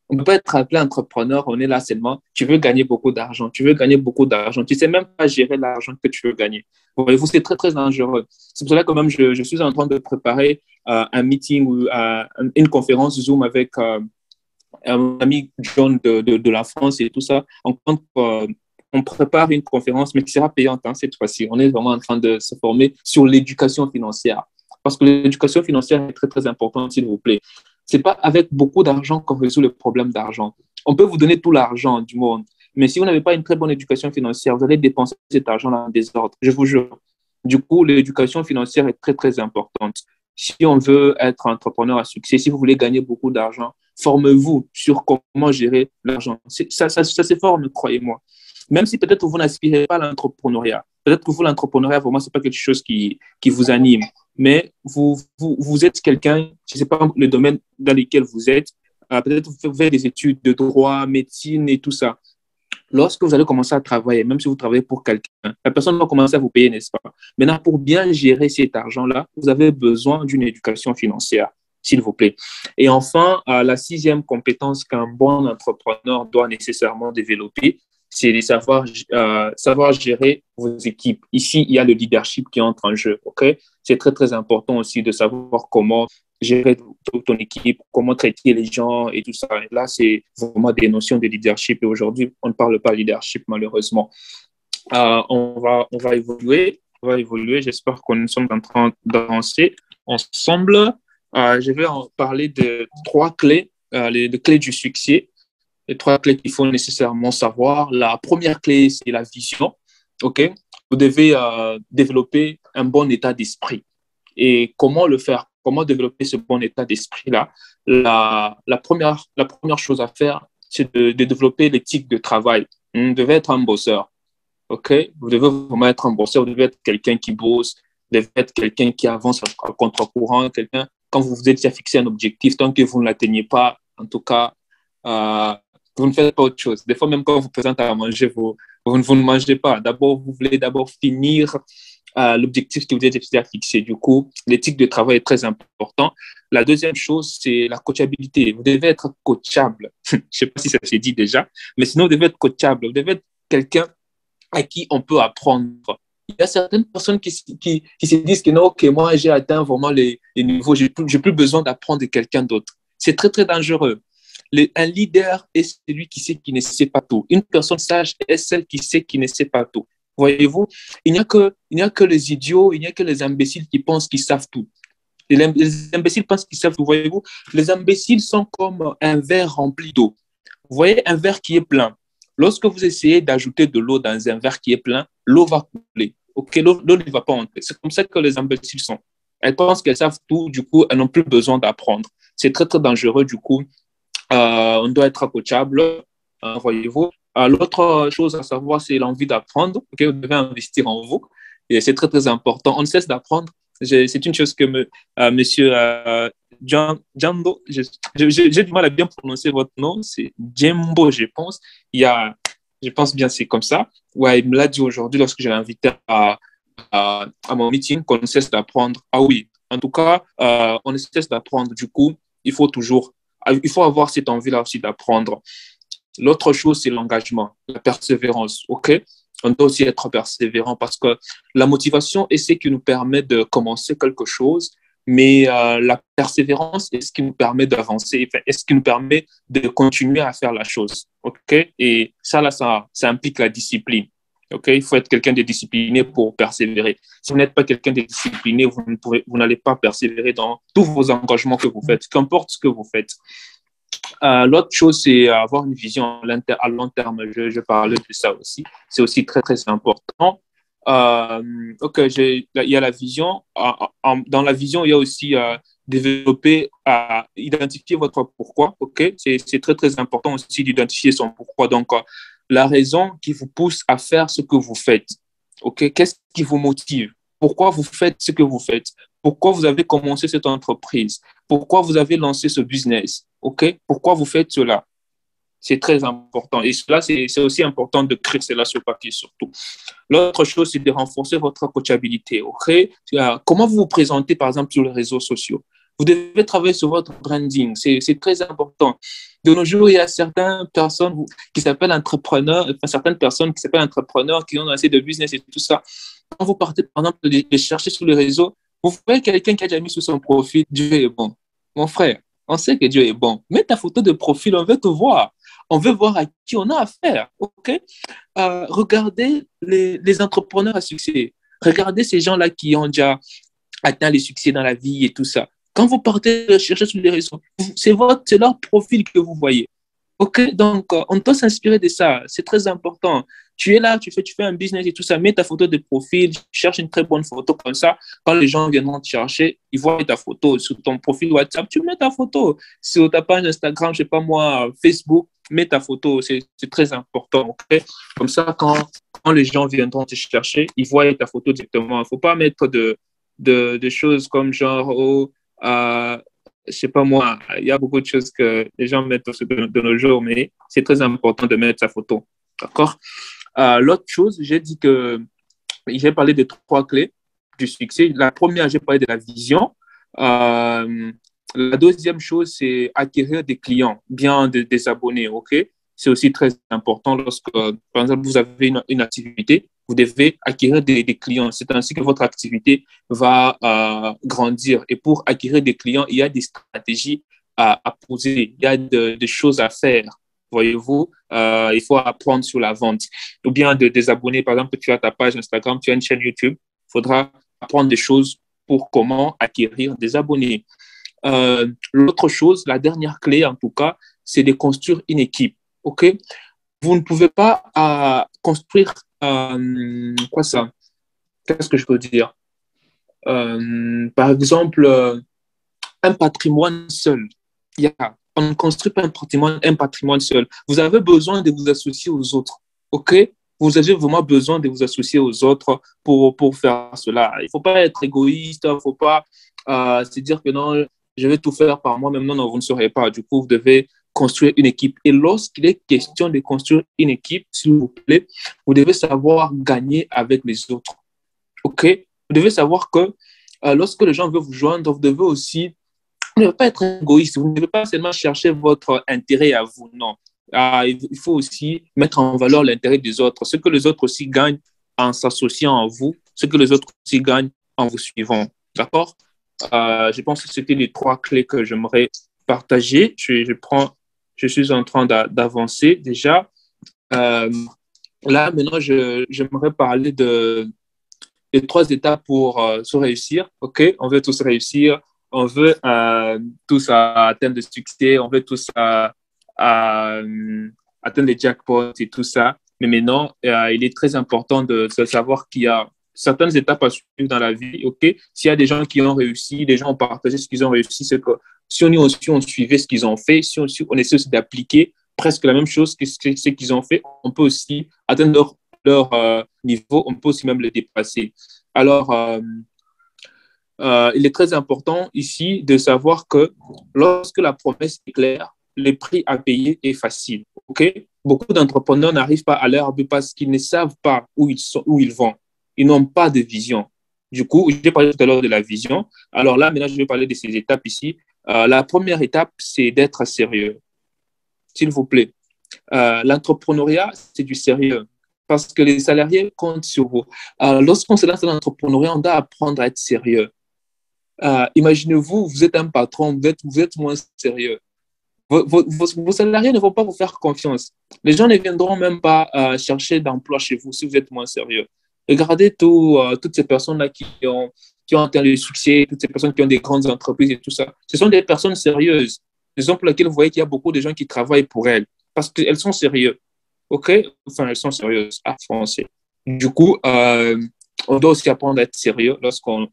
S6: On ne peut pas être appelé entrepreneur, on est là seulement, tu veux gagner beaucoup d'argent, tu veux gagner beaucoup d'argent, tu ne sais même pas gérer l'argent que tu veux gagner. Voyez-vous, c'est très, très dangereux. C'est pour cela que même je suis en train de préparer un meeting ou une conférence Zoom avec un ami John de la France et tout ça. On prépare une conférence, mais qui sera payante hein, cette fois-ci. On est vraiment en train de se former sur l'éducation financière. Parce que l'éducation financière est très, très importante, s'il vous plaît. Ce n'est pas avec beaucoup d'argent qu'on résout le problème d'argent. On peut vous donner tout l'argent du monde, mais si vous n'avez pas une très bonne éducation financière, vous allez dépenser cet argent-là en désordre, je vous jure. Du coup, l'éducation financière est très, très importante. Si on veut être entrepreneur à succès, si vous voulez gagner beaucoup d'argent, formez-vous sur comment gérer l'argent. Ça se forme, croyez-moi. Même si peut-être vous n'aspirez pas à l'entrepreneuriat, peut-être que vous, l'entrepreneuriat, vraiment, ce n'est pas quelque chose qui vous anime, mais vous êtes quelqu'un, je ne sais pas le domaine dans lequel vous êtes, peut-être vous faites des études de droit, médecine et tout ça. Lorsque vous allez commencer à travailler, même si vous travaillez pour quelqu'un, la personne va commencer à vous payer, n'est-ce pas? Maintenant, pour bien gérer cet argent-là, vous avez besoin d'une éducation financière, s'il vous plaît. Et enfin, la sixième compétence qu'un bon entrepreneur doit nécessairement développer, c'est de savoir gérer vos équipes. Ici, il y a le leadership qui entre en jeu. Okay? C'est très, très important aussi de savoir comment gérer ton équipe, comment traiter les gens et tout ça. Et là, c'est vraiment des notions de leadership. Et aujourd'hui, on ne parle pas de leadership, malheureusement. On va évoluer. J'espère que nous sommes en train d'avancer ensemble. Je vais en parler de 3 clés, les clés du succès. Les 3 clés qu'il faut nécessairement savoir. La première clé, c'est la vision. OK? Vous devez développer un bon état d'esprit. Et comment le faire? Comment développer ce bon état d'esprit-là? La première chose à faire, c'est de développer l'éthique de travail. Vous devez être un bosseur. OK? Vous devez vraiment être un bosseur. Vous devez être quelqu'un qui bosse. Vous devez être quelqu'un qui avance à contre-courant. Quelqu'un, quand vous vous êtes déjà fixé un objectif, tant que vous ne l'atteignez pas, en tout cas, vous ne faites pas autre chose. Des fois, même quand on vous présente à manger, vous ne mangez pas. D'abord, vous voulez finir l'objectif que vous êtes déjà fixé. Du coup, l'éthique de travail est très important. La deuxième chose, c'est la coachabilité. Vous devez être coachable. Je ne sais pas si ça s'est dit déjà, mais sinon, vous devez être coachable. Vous devez être quelqu'un à qui on peut apprendre. Il y a certaines personnes qui se disent que non, ok, moi, j'ai atteint vraiment les niveaux, je n'ai plus besoin d'apprendre de quelqu'un d'autre. C'est très, très dangereux. Un leader est celui qui sait qui ne sait pas tout. Une personne sage est celle qui sait qui ne sait pas tout. Voyez-vous, il n'y a que les idiots, il n'y a que les imbéciles qui pensent qu'ils savent tout. Les imbéciles pensent qu'ils savent tout. Voyez-vous, les imbéciles sont comme un verre rempli d'eau. Vous voyez un verre qui est plein. Lorsque vous essayez d'ajouter de l'eau dans un verre qui est plein, l'eau va couler. Okay, l'eau ne va pas entrer. C'est comme ça que les imbéciles sont. Elles pensent qu'elles savent tout, du coup, elles n'ont plus besoin d'apprendre. C'est très, très dangereux, du coup. On doit être coachable, voyez-vous. L'autre chose à savoir, c'est l'envie d'apprendre. Okay? Vous devez investir en vous. Et c'est très, très important. On ne cesse d'apprendre. C'est une chose que monsieur Jambo, j'ai du mal à bien prononcer votre nom. C'est Jambo, je pense. Je pense bien c'est comme ça. Ouais, il me l'a dit aujourd'hui lorsque je l'ai invité à mon meeting qu'on ne cesse d'apprendre. Ah oui, en tout cas, on ne cesse d'apprendre. Du coup, il faut avoir cette envie-là aussi d'apprendre. L'autre chose, c'est l'engagement, la persévérance. OK? On doit aussi être persévérant parce que la motivation est ce qui nous permet de commencer quelque chose, mais la persévérance est ce qui nous permet d'avancer, est ce qui nous permet de continuer à faire la chose. OK? Et ça implique la discipline. Okay? Il faut être quelqu'un de discipliné pour persévérer. Si vous n'êtes pas quelqu'un de discipliné, vous n'allez pas persévérer dans tous vos engagements que vous faites, qu'importe ce que vous faites. L'autre chose, c'est avoir une vision à long terme. Je parlais de ça aussi. C'est aussi très, très important. OK, il y a la vision. Dans la vision, il y a aussi développer, identifier votre pourquoi. OK, c'est très, très important aussi d'identifier son pourquoi. Donc, la raison qui vous pousse à faire ce que vous faites. OK, qu'est-ce qui vous motive? Pourquoi vous faites ce que vous faites? Pourquoi vous avez commencé cette entreprise? Pourquoi vous avez lancé ce business? OK? Pourquoi vous faites cela? C'est très important. Et cela, c'est aussi important de créer cela sur papier surtout. L'autre chose, c'est de renforcer votre coachabilité. OK? Comment vous vous présentez, par exemple, sur les réseaux sociaux? Vous devez travailler sur votre branding. C'est très important. De nos jours, il y a certaines personnes qui s'appellent entrepreneurs, certaines personnes qui s'appellent entrepreneurs, qui ont assez de business et tout ça. Quand vous partez, par exemple, de chercher sur les réseaux, vous voyez quelqu'un qui a déjà mis sur son profil, Dieu est bon. Mon frère, on sait que Dieu est bon. Mets ta photo de profil, on veut te voir. On veut voir à qui on a affaire. OK? Regardez les entrepreneurs à succès. Regardez ces gens-là qui ont déjà atteint les succès dans la vie et tout ça. Quand vous partez chercher sur les réseaux, c'est leur profil que vous voyez. OK? Donc, on doit s'inspirer de ça. C'est très important. Tu es là, tu fais un business et tout ça, mets ta photo de profil, cherche une très bonne photo comme ça. Quand les gens viendront te chercher, ils voient ta photo sur ton profil WhatsApp, tu mets ta photo. Sur ta page Instagram, je sais pas moi, Facebook, mets ta photo. C'est très important. OK? Comme ça, quand les gens viendront te chercher, ils voient ta photo directement. Il ne faut pas mettre de choses comme genre, je sais pas moi, il y a beaucoup de choses que les gens mettent de nos jours, mais c'est très important de mettre sa photo. D'accord? L'autre chose, j'ai parlé de 3 clés du succès. La première, j'ai parlé de la vision. La deuxième chose, c'est acquérir des clients, bien des abonnés. OK? C'est aussi très important lorsque, par exemple, vous avez une activité, vous devez acquérir des clients. C'est ainsi que votre activité va grandir. Et pour acquérir des clients, il y a des stratégies à poser, il y a des choses à faire. Voyez-vous, il faut apprendre sur la vente. Ou bien des abonnés, par exemple, tu as ta page Instagram, tu as une chaîne YouTube, il faudra apprendre des choses pour comment acquérir des abonnés. L'autre chose, la dernière clé en tout cas, c'est de construire une équipe. OK? Vous ne pouvez pas construire, quoi ça? Qu'est-ce que je peux dire? Par exemple, un patrimoine seul. On ne construit pas un patrimoine seul. Vous avez besoin de vous associer aux autres. OK? Vous avez vraiment besoin de vous associer aux autres pour faire cela. Il ne faut pas être égoïste, il ne faut pas se dire que non, je vais tout faire par moi-même. Non, non, vous ne saurez pas. Du coup, vous devez construire une équipe. Et lorsqu'il est question de construire une équipe, s'il vous plaît, vous devez savoir gagner avec les autres. OK? Vous devez savoir que lorsque les gens veulent vous joindre, vous devez aussi vous ne devez pas être égoïste, vous ne devez pas seulement chercher votre intérêt à vous, non. Il faut aussi mettre en valeur l'intérêt des autres, ce que les autres aussi gagnent en s'associant à vous, ce que les autres aussi gagnent en vous suivant. D'accord? Je pense que c'était les 3 clés que j'aimerais partager. Je suis en train d'avancer déjà. Là, maintenant, j'aimerais parler des 3 étapes pour se réussir. OK? On veut tous réussir. On veut tous atteindre le succès, on veut tous atteindre les jackpots et tout ça. Mais maintenant, il est très important de savoir qu'il y a certaines étapes à suivre dans la vie, OK? S'il y a des gens qui ont réussi, des gens ont partagé ce qu'ils ont réussi, c'est que si on suivait ce qu'ils ont fait, si on essaie aussi d'appliquer presque la même chose que ce qu'ils ont fait, on peut aussi atteindre leur niveau, on peut aussi même le dépasser. Alors, il est très important ici de savoir que lorsque la promesse est claire, le prix à payer est facile. Okay? Beaucoup d'entrepreneurs n'arrivent pas à leur but parce qu'ils ne savent pas où ils vont. Ils n'ont pas de vision. Du coup, j'ai parlé tout à l'heure de la vision. Alors là, maintenant, je vais parler de ces étapes ici. La première étape, c'est d'être sérieux. S'il vous plaît. L'entrepreneuriat, c'est du sérieux parce que les salariés comptent sur vous. Lorsqu'on se lance dans l'entrepreneuriat, on doit apprendre à être sérieux. Imaginez-vous, vous êtes un patron, vous êtes moins sérieux. Vos salariés ne vont pas vous faire confiance. Les gens ne viendront même pas chercher d'emploi chez vous si vous êtes moins sérieux. Regardez toutes ces personnes-là qui ont atteint le succès, toutes ces personnes qui ont des grandes entreprises et tout ça. Ce sont des personnes sérieuses. Raison pour laquelle vous voyez qu'il y a beaucoup de gens qui travaillent pour elles parce qu'elles sont sérieuses. OK? Enfin, elles sont sérieuses à français. Du coup, on doit aussi apprendre à être sérieux lorsqu'on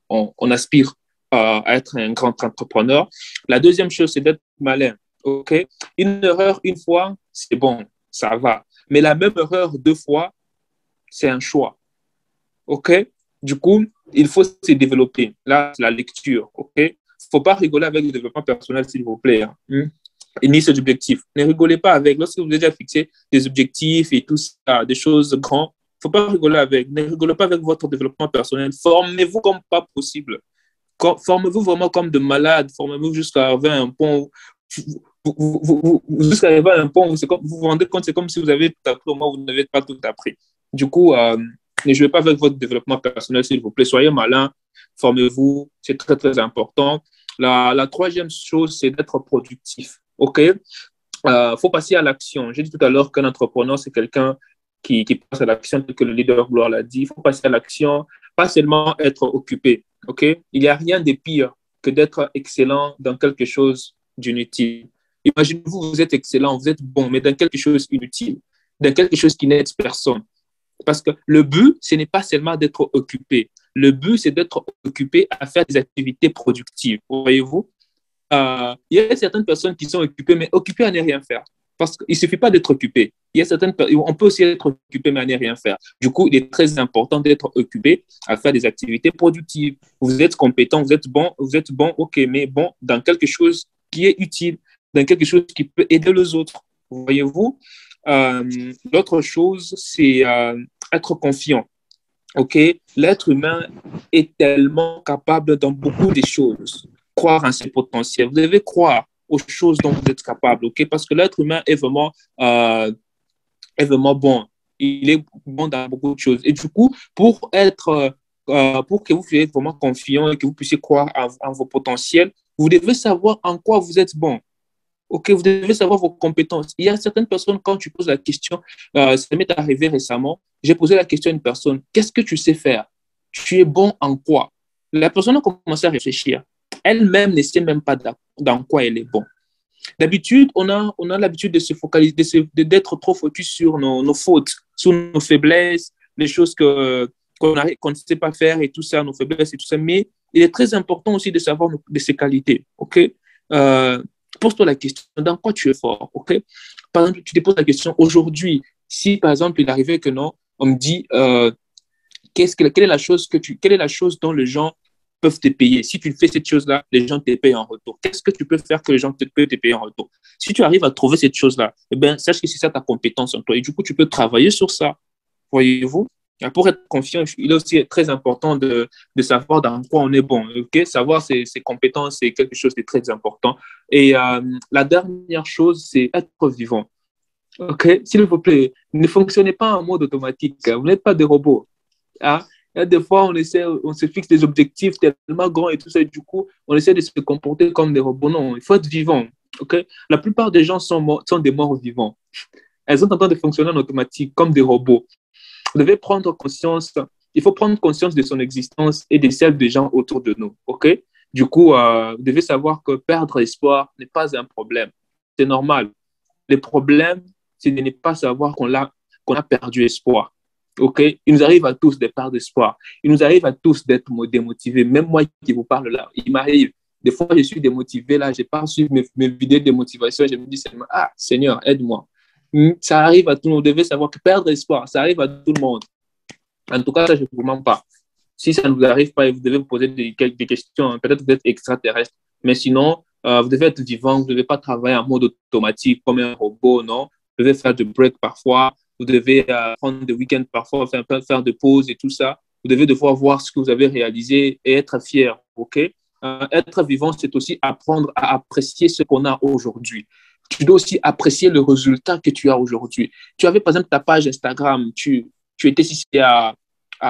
S6: aspire à être un grand entrepreneur. La deuxième chose, c'est d'être malin. OK? Une erreur une fois, c'est bon, ça va. Mais la même erreur deux fois, c'est un choix. OK? Du coup, il faut se développer. Là, c'est la lecture. OK? Il ne faut pas rigoler avec le développement personnel, s'il vous plaît. Et ni ses objectifs. Ne rigolez pas avec. Lorsque vous avez déjà fixé des objectifs et tout ça, des choses grandes, il ne faut pas rigoler avec. Ne rigolez pas avec votre développement personnel. Formez-vous comme pas possible. Formez-vous vraiment comme de malade. Formez-vous jusqu'à arriver à un point où jusqu'à arriver à un point où vous vous rendez compte, c'est comme si vous avez tout appris au moment où vous n'avez pas tout appris. Du coup, ne jouez pas avec votre développement personnel, s'il vous plaît. Soyez malin, formez-vous, c'est très, très important. La troisième chose, c'est d'être productif. OK? Faut passer à l'action. J'ai dit tout à l'heure qu'un entrepreneur, c'est quelqu'un qui passe à l'action, tel que le leader Gloire l'a dit. Il faut passer à l'action, pas seulement être occupé. OK? Il n'y a rien de pire que d'être excellent dans quelque chose d'inutile. Imaginez-vous, vous êtes excellent, vous êtes bon, mais dans quelque chose d'inutile, dans quelque chose qui n'aide personne. Parce que le but, ce n'est pas seulement d'être occupé. Le but, c'est d'être occupé à faire des activités productives. Voyez-vous? Il y a certaines personnes qui sont occupées, mais occupées à ne rien faire. Parce qu'il ne suffit pas d'être occupé. On peut aussi être occupé, mais à ne rien faire. Du coup, il est très important d'être occupé à faire des activités productives. Vous êtes compétent, vous êtes bon, OK, mais bon, dans quelque chose qui est utile, dans quelque chose qui peut aider les autres. Voyez-vous? L'autre chose, c'est être confiant. OK? L'être humain est tellement capable dans beaucoup de choses. Croire en ses potentiels. Vous devez croire aux choses dont vous êtes capable. OK? Parce que l'être humain est vraiment bon. Il est bon dans beaucoup de choses. Et du coup, pour que vous soyez vraiment confiant et que vous puissiez croire en vos potentiels, vous devez savoir en quoi vous êtes bon. OK, vous devez savoir vos compétences. Il y a certaines personnes, quand tu poses la question, ça m'est arrivé récemment, j'ai posé la question à une personne, qu'est-ce que tu sais faire? Tu es bon en quoi? La personne a commencé à réfléchir. Elle-même ne sait même pas dans quoi elle est bon. D'habitude, on a l'habitude de se focaliser, d'être trop focus sur nos fautes, sur nos faiblesses, les choses qu'on ne sait pas faire et tout ça, nos faiblesses et tout ça. Mais il est très important aussi de savoir de ses qualités. OK? Pose-toi la question, dans quoi tu es fort, OK? Par exemple, tu te poses la question, aujourd'hui, si par exemple, il arrivait que non, on me dit, quelle est la chose dont les gens peuvent te payer? Si tu fais cette chose-là, les gens te payent en retour. Qu'est-ce que tu peux faire que les gens peuvent te payer en retour? Si tu arrives à trouver cette chose-là, eh bien, sache que c'est ça ta compétence en toi. Et du coup, tu peux travailler sur ça. Voyez-vous? Pour être confiant, il est aussi très important de savoir dans quoi on est bon. Okay? Savoir ses compétences, c'est quelque chose de très important. Et la dernière chose, c'est être vivant. Okay? S'il vous plaît, ne fonctionnez pas en mode automatique. Vous n'êtes pas des robots. Hein? Il y a des fois, on se fixe des objectifs tellement grands et tout ça, et du coup, on essaie de se comporter comme des robots. Non, il faut être vivant. Okay? La plupart des gens sont des morts vivants. Elles sont en train de fonctionner en automatique comme des robots. Vous devez prendre conscience, il faut prendre conscience de son existence et de celle des gens autour de nous. OK? Du coup, vous devez savoir que perdre espoir n'est pas un problème. C'est normal. Le problème, c'est de ne pas savoir qu'on a perdu espoir. OK? Il nous arrive à tous des parts d'espoir. Il nous arrive à tous d'être démotivés. Même moi qui vous parle là, il m'arrive. Des fois, je suis démotivé là, je pars sur mes vidéos de motivation, je me dis seulement, ah, Seigneur, aide-moi. Ça arrive à tout le monde. Vous devez savoir que perdre espoir, ça arrive à tout le monde. En tout cas, ça, je ne vous mens pas. Si ça ne vous arrive pas, vous devez vous poser des questions. Peut-être que vous êtes extraterrestre, mais sinon, vous devez être vivant. Vous ne devez pas travailler en mode automatique comme un robot, non? Vous devez faire des breaks parfois. Vous devez prendre des week-ends parfois, faire des pauses et tout ça. Vous devez devoir voir ce que vous avez réalisé et être fier, OK? Être vivant, c'est aussi apprendre à apprécier ce qu'on a aujourd'hui. Tu dois aussi apprécier le résultat que tu as aujourd'hui. Tu avais, par exemple, ta page Instagram. Tu étais ici à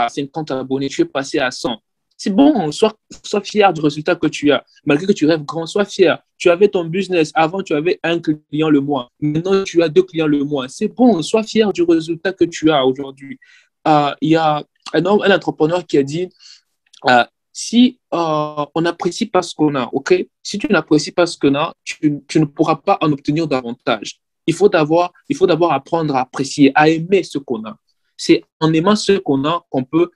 S6: 50 abonnés. Tu es passé à 100. C'est bon, sois fier du résultat que tu as. Malgré que tu rêves grand, sois fier. Tu avais ton business. Avant, tu avais un client le mois. Maintenant, tu as 2 clients le mois. C'est bon, sois fier du résultat que tu as aujourd'hui. Il y a un entrepreneur qui a dit, si on n'apprécie pas ce qu'on a, OK? Si tu n'apprécies pas ce qu'on a, tu ne pourras pas en obtenir davantage. Il faut d'abord apprendre à apprécier, à aimer ce qu'on a. C'est en aimant ce qu'on a qu'on peut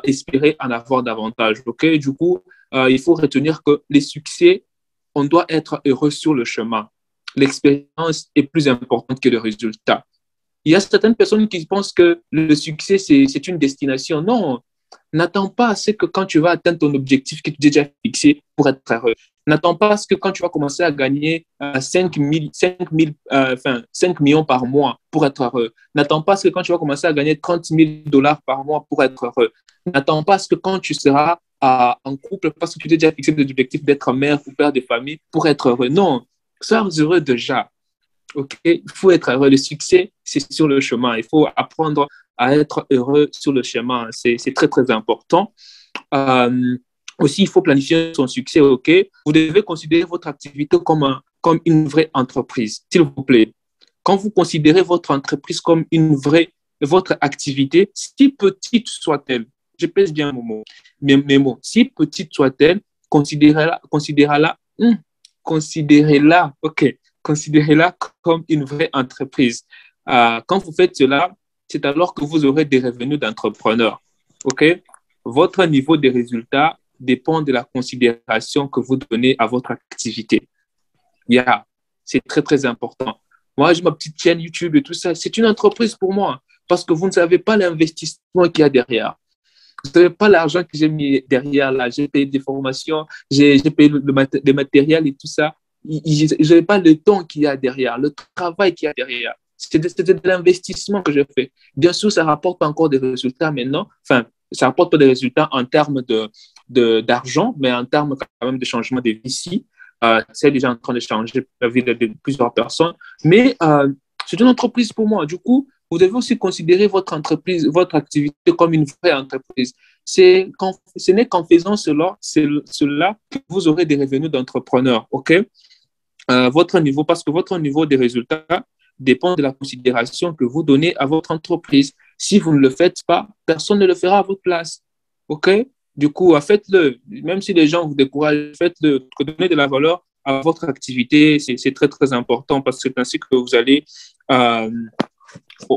S6: espérer en avoir davantage, OK? Du coup, il faut retenir que les succès, on doit être heureux sur le chemin. L'expérience est plus importante que le résultat. Il y a certaines personnes qui pensent que le succès, c'est une destination. Non, n'attends pas à ce que quand tu vas atteindre ton objectif que tu as déjà fixé pour être heureux. N'attends pas à ce que quand tu vas commencer à gagner 5 millions par mois pour être heureux. N'attends pas à ce que quand tu vas commencer à gagner $30,000 par mois pour être heureux. N'attends pas à ce que quand tu seras en couple, parce que tu t'es déjà fixé l'objectif d'être mère ou père de famille pour être heureux. Non, sois heureux déjà. OK? Il faut être heureux. Le succès, c'est sur le chemin. Il faut apprendre à être heureux sur le chemin. C'est très, très important. Aussi, il faut planifier son succès, OK? Vous devez considérer votre activité comme une vraie entreprise, s'il vous plaît. Quand vous considérez votre entreprise comme votre activité, si petite soit-elle, je pèse bien mes mots, si petite soit-elle, considérez-la, OK? Considérez-la comme une vraie entreprise. Quand vous faites cela, c'est alors que vous aurez des revenus d'entrepreneur. OK? Votre niveau de résultat dépend de la considération que vous donnez à votre activité. C'est très, très important. Moi, j'ai ma petite chaîne YouTube et tout ça. C'est une entreprise pour moi parce que vous ne savez pas l'investissement qu'il y a derrière. Vous ne savez pas l'argent que j'ai mis derrière là. J'ai payé des formations, j'ai payé le matériel et tout ça. Je n'ai pas le temps qu'il y a derrière, le travail qu'il y a derrière. C'est de l'investissement que je fais. Bien sûr, ça ne rapporte pas encore des résultats maintenant. Enfin, ça ne rapporte pas des résultats en termes d'argent, mais en termes quand même de changement de vie ici. C'est déjà en train de changer la vie de plusieurs personnes. Mais c'est une entreprise pour moi. Du coup, vous devez aussi considérer votre entreprise, votre activité comme une vraie entreprise. Ce n'est qu'en faisant cela que vous aurez des revenus d'entrepreneur. OK? Parce que votre niveau de résultats dépend de la considération que vous donnez à votre entreprise. Si vous ne le faites pas, personne ne le fera à votre place. OK? Du coup, faites-le. Même si les gens vous découragent, faites-le. Donnez de la valeur à votre activité. C'est très, très important parce que c'est ainsi que vous allez,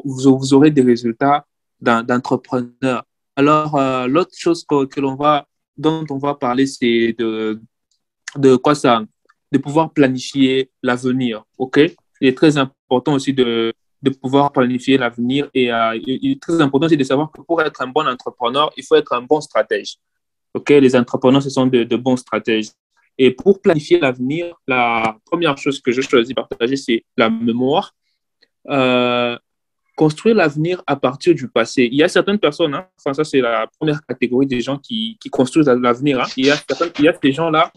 S6: vous aurez des résultats d'entrepreneur. Alors, l'autre chose dont on va parler, c'est de quoi ça? De pouvoir planifier l'avenir. OK? Il est très important aussi de pouvoir planifier l'avenir et il est très important aussi de savoir que pour être un bon entrepreneur, il faut être un bon stratège. OK? Les entrepreneurs, ce sont de bons stratèges. Et pour planifier l'avenir, la première chose que je choisis de partager, c'est la mémoire. Construire l'avenir à partir du passé. Il y a certaines personnes, enfin, ça c'est la première catégorie des gens qui construisent l'avenir. Il y a ces gens-là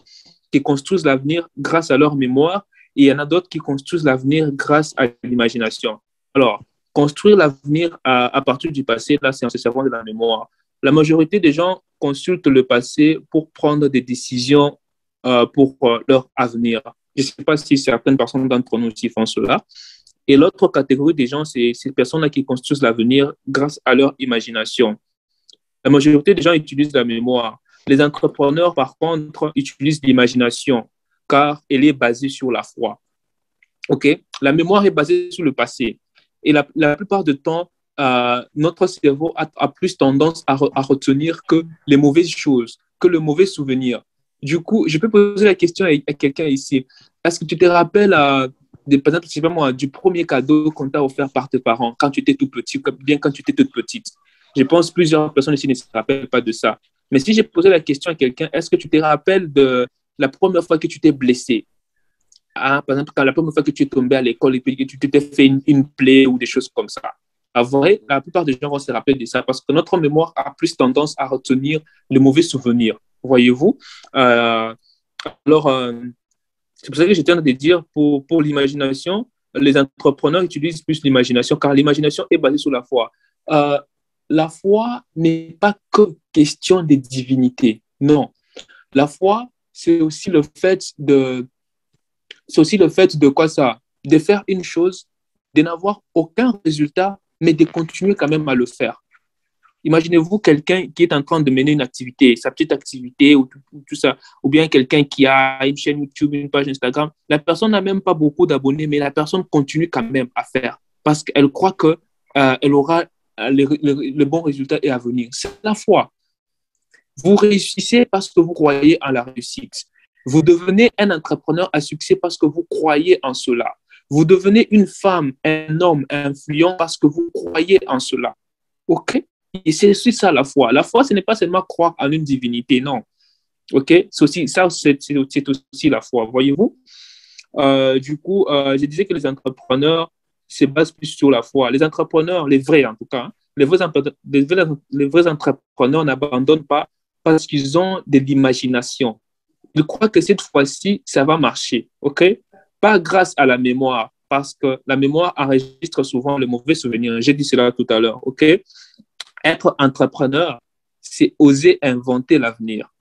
S6: qui construisent l'avenir grâce à leur mémoire et il y en a d'autres qui construisent l'avenir grâce à l'imagination. Alors, construire l'avenir à partir du passé, là, c'est en se servant de la mémoire. La majorité des gens consultent le passé pour prendre des décisions pour leur avenir. Je ne sais pas si certaines personnes d'entre nous aussi font cela. Et l'autre catégorie des gens, c'est ces personnes-là qui construisent l'avenir grâce à leur imagination. La majorité des gens utilisent la mémoire. Les entrepreneurs, par contre, utilisent l'imagination car elle est basée sur la foi. OK? La mémoire est basée sur le passé. Et la plupart du temps, notre cerveau a plus tendance à retenir que les mauvaises choses, que le mauvais souvenir. Du coup, je peux poser la question à quelqu'un ici. Est-ce que tu te rappelles, par exemple, je sais pas moi, du premier cadeau qu'on t'a offert par tes parents quand tu étais tout petit, ou bien quand tu étais toute petite? Je pense que plusieurs personnes ici ne se rappellent pas de ça. Mais si j'ai posé la question à quelqu'un, est-ce que tu te rappelles de la première fois que tu t'es blessé? Par exemple, quand la première fois que tu es tombé à l'école et puis que tu t'es fait une plaie ou des choses comme ça. En vrai, la plupart des gens vont se rappeler de ça parce que notre mémoire a plus tendance à retenir les mauvais souvenirs. Voyez-vous? Alors, c'est pour ça que j'étais en train de dire, pour l'imagination, les entrepreneurs utilisent plus l'imagination car l'imagination est basée sur la foi. La foi n'est pas que question de divinité. Non. La foi, c'est aussi le fait de quoi ça? De faire une chose, de n'avoir aucun résultat, mais de continuer quand même à le faire. Imaginez-vous quelqu'un qui est en train de mener une activité, sa petite activité ou tout ça, ou bien quelqu'un qui a une chaîne YouTube, une page Instagram. La personne n'a même pas beaucoup d'abonnés, mais la personne continue quand même à faire parce qu'elle croit qu'elle aura le bon résultat et à venir. C'est la foi. Vous réussissez parce que vous croyez en la réussite. Vous devenez un entrepreneur à succès parce que vous croyez en cela. Vous devenez une femme, un homme influent parce que vous croyez en cela. OK? Et c'est aussi ça la foi. La foi, ce n'est pas seulement croire en une divinité, non. OK? C'est aussi la foi, voyez-vous? Du coup, je disais que les entrepreneurs se basent plus sur la foi. Les entrepreneurs, les vrais en tout cas, hein, les vrais entrepreneurs n'abandonnent pas parce qu'ils ont de l'imagination. Ils croient que cette fois-ci, ça va marcher. OK? Pas grâce à la mémoire, parce que la mémoire enregistre souvent les mauvais souvenirs. J'ai dit cela tout à l'heure. OK? Être entrepreneur, c'est oser inventer l'avenir.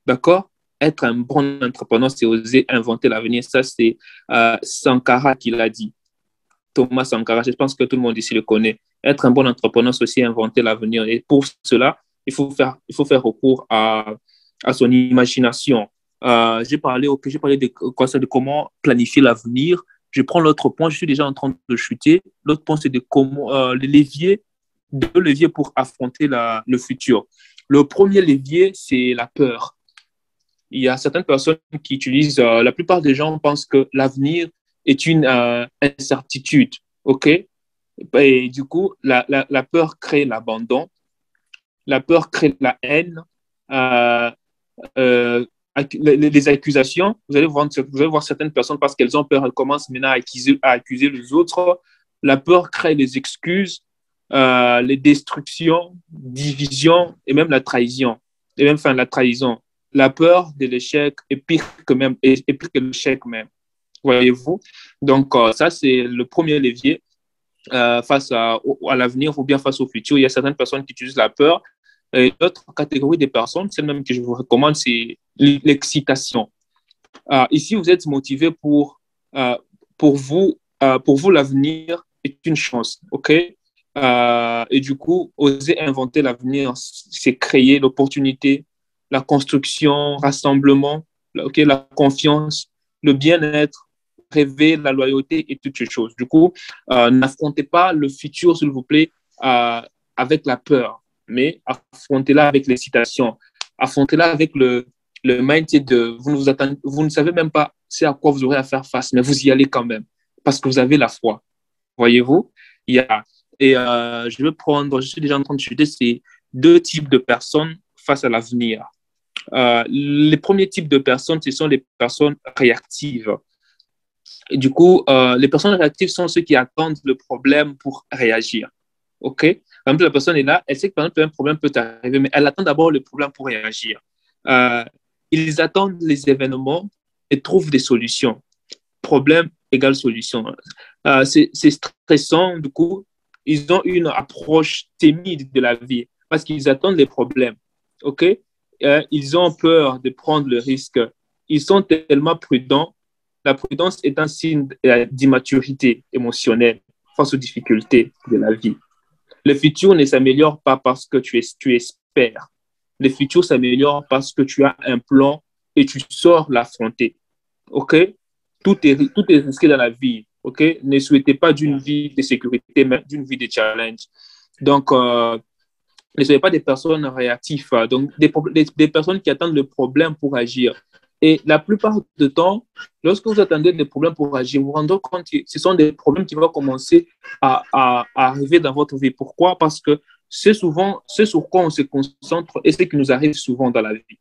S6: D'accord? Être un bon entrepreneur, c'est oser inventer l'avenir. Ça, c'est Sankara qui l'a dit. Thomas Sankara, je pense que tout le monde ici le connaît. Être un bon entrepreneur, c'est aussi inventer l'avenir. Et pour cela, il faut faire recours à son imagination. J'ai parlé de comment planifier l'avenir. Je prends l'autre point, je suis déjà en train de chuter. L'autre point, c'est de comment deux leviers pour affronter le futur. Le premier levier, c'est la peur. Il y a certaines personnes qui utilisent, la plupart des gens pensent que l'avenir est une incertitude. OK? Et du coup, la peur crée l'abandon, la peur crée la haine, les accusations. Vous allez voir certaines personnes, parce qu'elles ont peur, elles commencent maintenant à accuser les autres. La peur crée les excuses, les destructions, divisions et même la trahison. La trahison. La peur de l'échec est pire que l'échec même. Voyez-vous? Donc, ça, c'est le premier levier face à l'avenir ou bien face au futur. Il y a certaines personnes qui utilisent la peur. Et l'autre catégorie des personnes, celle même que je vous recommande, c'est l'excitation. Ici, vous êtes motivé pour vous, l'avenir est une chance. OK? Et du coup, oser inventer l'avenir, c'est créer l'opportunité, la construction, rassemblement, okay, la confiance, le bien-être, rêver, la loyauté et toutes ces choses. Du coup, n'affrontez pas le futur, s'il vous plaît, avec la peur, mais affrontez-la avec l'excitation. Affrontez-la avec le mindset de vous ne savez même pas c'est à quoi vous aurez à faire face, mais vous y allez quand même parce que vous avez la foi. Voyez-vous? Je suis déjà en train de chuter ces deux types de personnes face à l'avenir. Les premiers types de personnes, ce sont les personnes réactives. Et du coup, les personnes réactives sont ceux qui attendent le problème pour réagir. OK? Par exemple, la personne est là, elle sait que par exemple, un problème peut arriver, mais elle attend d'abord le problème pour réagir. Ils attendent les événements et trouvent des solutions. Problème égale solution. C'est stressant, du coup, ils ont une approche timide de la vie parce qu'ils attendent les problèmes. OK? Ils ont peur de prendre le risque. Ils sont tellement prudents. La prudence est un signe d'immaturité émotionnelle face aux difficultés de la vie. Le futur ne s'améliore pas parce que tu espères. Le futur s'améliore parce que tu as un plan et tu sors l'affronter. OK? Tout est risqué dans la vie. OK? Ne souhaitez pas d'une vie de sécurité, mais d'une vie de challenge. Donc, ne soyez pas des personnes réactives, donc des personnes qui attendent le problème pour agir. Et la plupart du temps, lorsque vous attendez des problèmes pour agir, vous vous rendez compte que ce sont des problèmes qui vont commencer à arriver dans votre vie. Pourquoi? Parce que c'est souvent ce sur quoi on se concentre et ce qui nous arrive souvent dans la vie.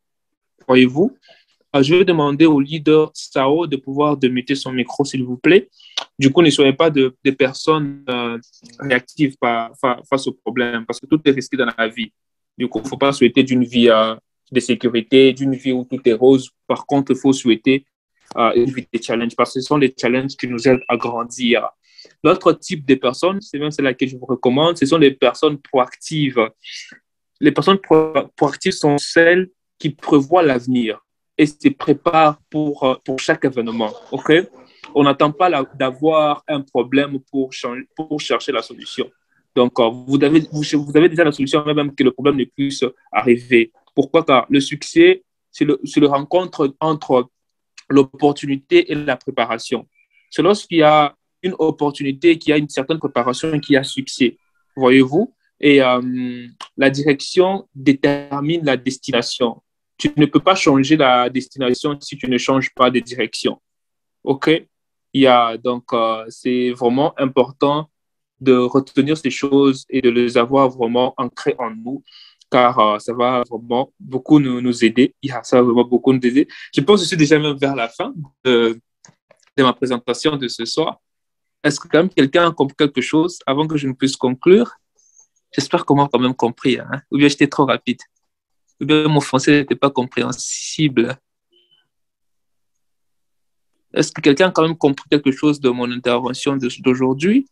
S6: Voyez-vous? Je vais demander au leader Sao de pouvoir démuter son micro, s'il vous plaît. Du coup, ne soyez pas des personnes réactives face aux problèmes, parce que tout est risqué dans la vie. Du coup, il ne faut pas souhaiter d'une vie de sécurité, d'une vie où tout est rose. Par contre, il faut souhaiter une vie de challenge, parce que ce sont les challenges qui nous aident à grandir. L'autre type de personnes, c'est même celle que je vous recommande, ce sont les personnes proactives. Les personnes proactives sont celles qui prévoient l'avenir et se préparent pour chaque événement. Okay? On n'attend pas d'avoir un problème pour chercher la solution. Donc, vous avez déjà la solution avant même que le problème ne puisse arriver. Pourquoi? Car le succès, c'est le rencontre entre l'opportunité et la préparation. C'est lorsqu'il y a une opportunité, qu'il y a une certaine préparation, qu'il y a succès. Voyez-vous? Et la direction détermine la destination. Tu ne peux pas changer la destination si tu ne changes pas de direction. OK? Donc, c'est vraiment important de retenir ces choses et de les avoir vraiment ancrées en nous, car ça va vraiment beaucoup nous aider. Ça va vraiment beaucoup nous aider. Je pense que je suis déjà même vers la fin de ma présentation de ce soir. Est-ce que quand même quelqu'un a compris quelque chose avant que je ne puisse conclure? J'espère qu'on m'a quand même compris. Hein? Ou bien j'étais trop rapide. Ou bien mon français n'était pas compréhensible. Est-ce que quelqu'un a quand même compris quelque chose de mon intervention d'aujourd'hui?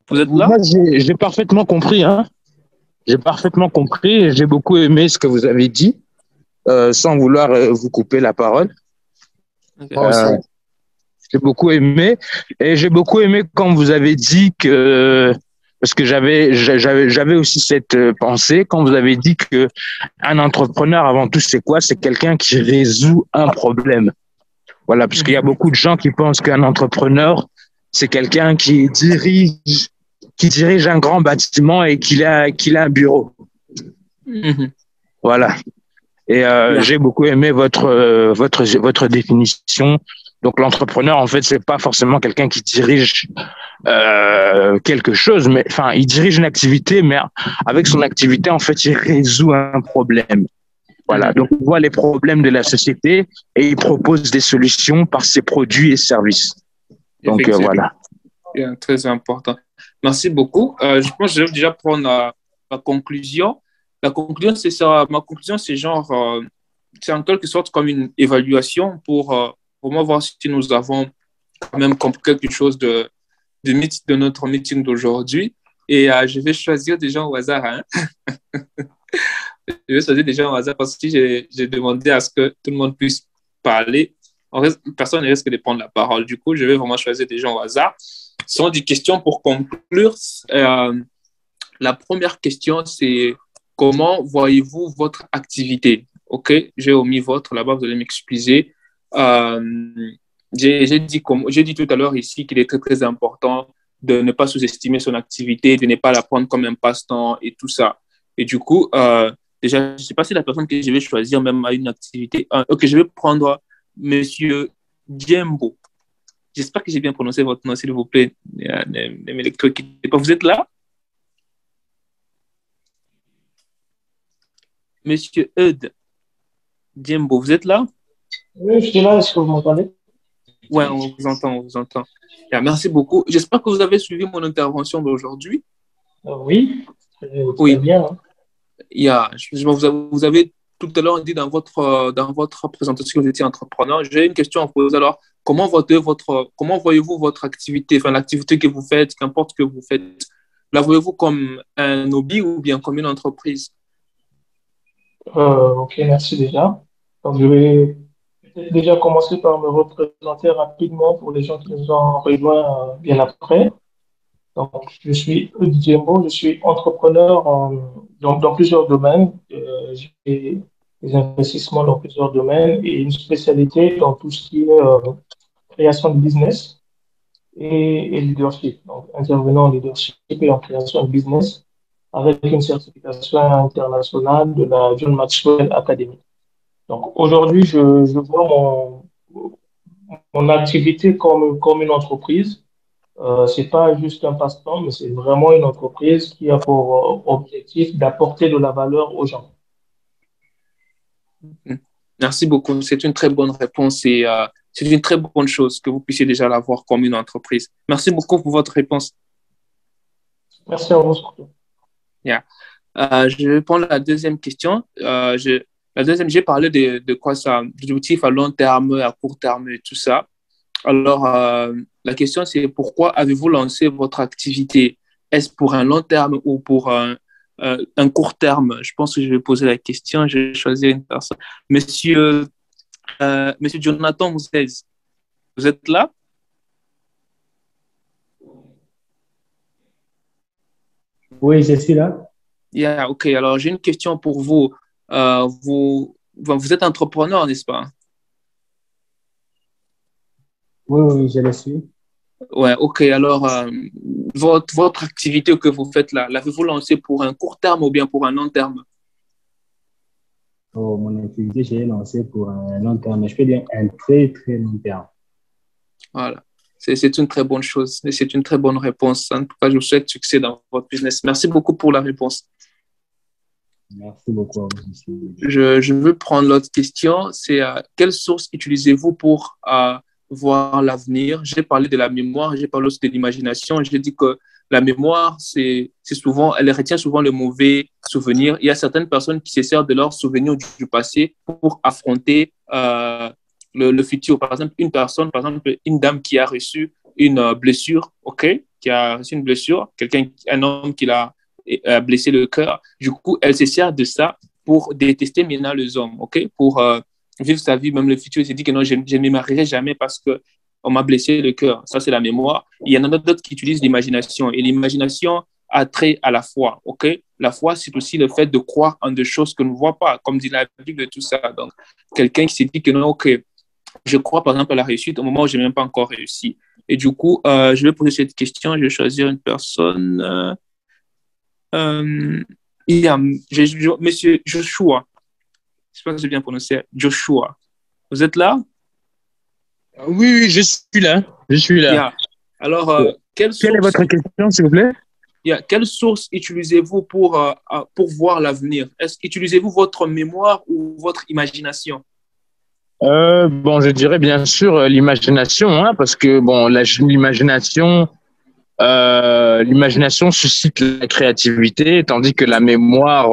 S6: Vous êtes là?
S7: Moi, j'ai parfaitement compris. Hein? J'ai parfaitement compris. J'ai beaucoup aimé ce que vous avez dit, sans vouloir vous couper la parole.
S6: Okay.
S7: J'ai beaucoup aimé. Et j'ai beaucoup aimé quand vous avez dit que... Parce que j'avais aussi cette pensée quand vous avez dit que un entrepreneur, avant tout, c'est quoi? C'est quelqu'un qui résout un problème. Voilà, parce qu'il y a beaucoup de gens qui pensent qu'un entrepreneur, c'est quelqu'un qui dirige un grand bâtiment et qu'il a un bureau.
S6: Mm-hmm.
S7: Voilà. Et j'ai beaucoup aimé votre définition. Donc, l'entrepreneur, en fait, c'est pas forcément quelqu'un qui dirige quelque chose, mais enfin, il dirige une activité, mais avec son activité, en fait, il résout un problème. Voilà. Donc, il voit les problèmes de la société et il propose des solutions par ses produits et services. Donc, voilà.
S6: Très important. Merci beaucoup. Je pense que je vais déjà prendre la conclusion. La conclusion, c'est ça. Ma conclusion, c'est genre, c'est en quelque sorte comme une évaluation pour moi voir si nous avons quand même compris quelque chose de notre meeting d'aujourd'hui. Et je vais choisir des gens au hasard. Hein? Je vais choisir des gens au hasard parce que j'ai demandé à ce que tout le monde puisse parler. Personne ne risque de prendre la parole. Du coup, je vais vraiment choisir des gens au hasard. Ce sont des questions pour conclure. La première question, c'est comment voyez-vous votre activité? OK, j'ai omis votre là-bas, vous allez m'excuser. J'ai dit tout à l'heure ici qu'il est très, très important de ne pas sous-estimer son activité, de ne pas la prendre comme un passe-temps et tout ça. Et du coup, déjà, je ne sais pas si la personne que je vais choisir même a une activité. OK, je vais prendre Monsieur Djembo. J'espère que j'ai bien prononcé votre nom, s'il vous plaît. Ne m'électrocutez pas. Vous êtes là? Monsieur Eud Djembo, vous êtes là?
S5: Oui, je suis là. Est-ce que vous m'entendez?
S6: Oui, on vous entend, on vous entend. Merci beaucoup. J'espère que vous avez suivi mon intervention d'aujourd'hui.
S5: Oui,
S6: oui.
S5: Très bien. Hein.
S6: Vous avez tout à l'heure dit dans votre présentation que vous étiez entrepreneur. J'ai une question à poser. Alors, comment voyez-vous votre activité, enfin l'activité que vous faites, qu'importe que vous faites, la voyez-vous comme un hobby ou bien comme une entreprise?
S5: Ok, merci déjà. Donc, je vais déjà commencer par me représenter rapidement pour les gens qui nous ont rejoints bien après. Donc, je suis Eud Djembo, je suis entrepreneur dans plusieurs domaines. J'ai des investissements dans plusieurs domaines et une spécialité dans tout ce qui est création de business. et leadership. Donc, intervenant en leadership et en création de business avec une certification internationale de la John Maxwell Academy. Donc, aujourd'hui, je vois mon activité comme une entreprise. C'est pas juste un passe-temps, mais c'est vraiment une entreprise qui a pour objectif d'apporter de la valeur aux gens.
S6: Merci beaucoup. C'est une très bonne réponse et c'est une très bonne chose que vous puissiez déjà l'avoir comme une entreprise. Merci beaucoup pour votre réponse.
S5: Merci à vous surtout.
S6: Yeah. Je vais prendre la deuxième question. La deuxième, j'ai parlé de quoi ça, d'objectifs à long terme, à court terme et tout ça. Alors, la question, c'est pourquoi avez-vous lancé votre activité? Est-ce pour un long terme ou pour un court terme? Je pense que je vais poser la question. Je vais choisir une personne. Monsieur Jonathan Moussez, vous êtes là?
S8: Oui, je suis là.
S6: Yeah, OK. Alors, j'ai une question pour vous. Vous êtes entrepreneur, n'est-ce pas?
S8: Oui, oui, je le suis.
S6: Ouais, OK. Alors, votre activité que vous faites là, l'avez-vous lancée pour un court terme ou bien pour un long terme?
S8: Oh, mon activité, j'ai lancé pour un long terme, mais je peux dire un très, très long terme.
S6: Voilà. C'est une très bonne chose et c'est une très bonne réponse. En tout cas, je vous souhaite succès dans votre business. Merci beaucoup pour la réponse.
S8: Merci beaucoup à vous aussi.
S6: Je veux prendre l'autre question. C'est quelle source utilisez-vous pour voir l'avenir? J'ai parlé de la mémoire, j'ai parlé aussi de l'imagination. J'ai dit que la mémoire, c'est souvent, elle retient souvent les mauvais souvenirs. Il y a certaines personnes qui se servent de leurs souvenirs du passé pour affronter le futur. Par exemple, une dame qui a reçu une blessure, OK, qui a reçu une blessure, un homme qui l'a blessé le cœur. Du coup, elle se sert de ça pour détester maintenant les hommes, OK, pour vivre sa vie, même le futur. Elle s'est dit que non, je ne me marierai jamais parce qu'on m'a blessé le cœur. Ça, c'est la mémoire. Il y en a d'autres qui utilisent l'imagination. Et l'imagination a trait à la foi, OK? La foi, c'est aussi le fait de croire en des choses que nous ne voyons pas, comme dit la Bible et tout ça. Donc, quelqu'un qui s'est dit que non, OK, je crois par exemple à la réussite au moment où je n'ai même pas encore réussi. Et du coup, je vais poser cette question, je vais choisir une personne. Il y a Monsieur Joshua, je sais pas si j'ai bien prononcé, Joshua. Vous êtes là?
S7: Oui, oui, je suis là. Je suis là.
S6: Yeah. Alors,
S7: Quelle est votre question, s'il vous plaît?
S6: Quelle source utilisez-vous pour voir l'avenir? Utilisez-vous votre mémoire ou votre imagination?
S7: Bon, je dirais bien sûr l'imagination, hein, parce que bon, l'imagination suscite la créativité, tandis que la mémoire,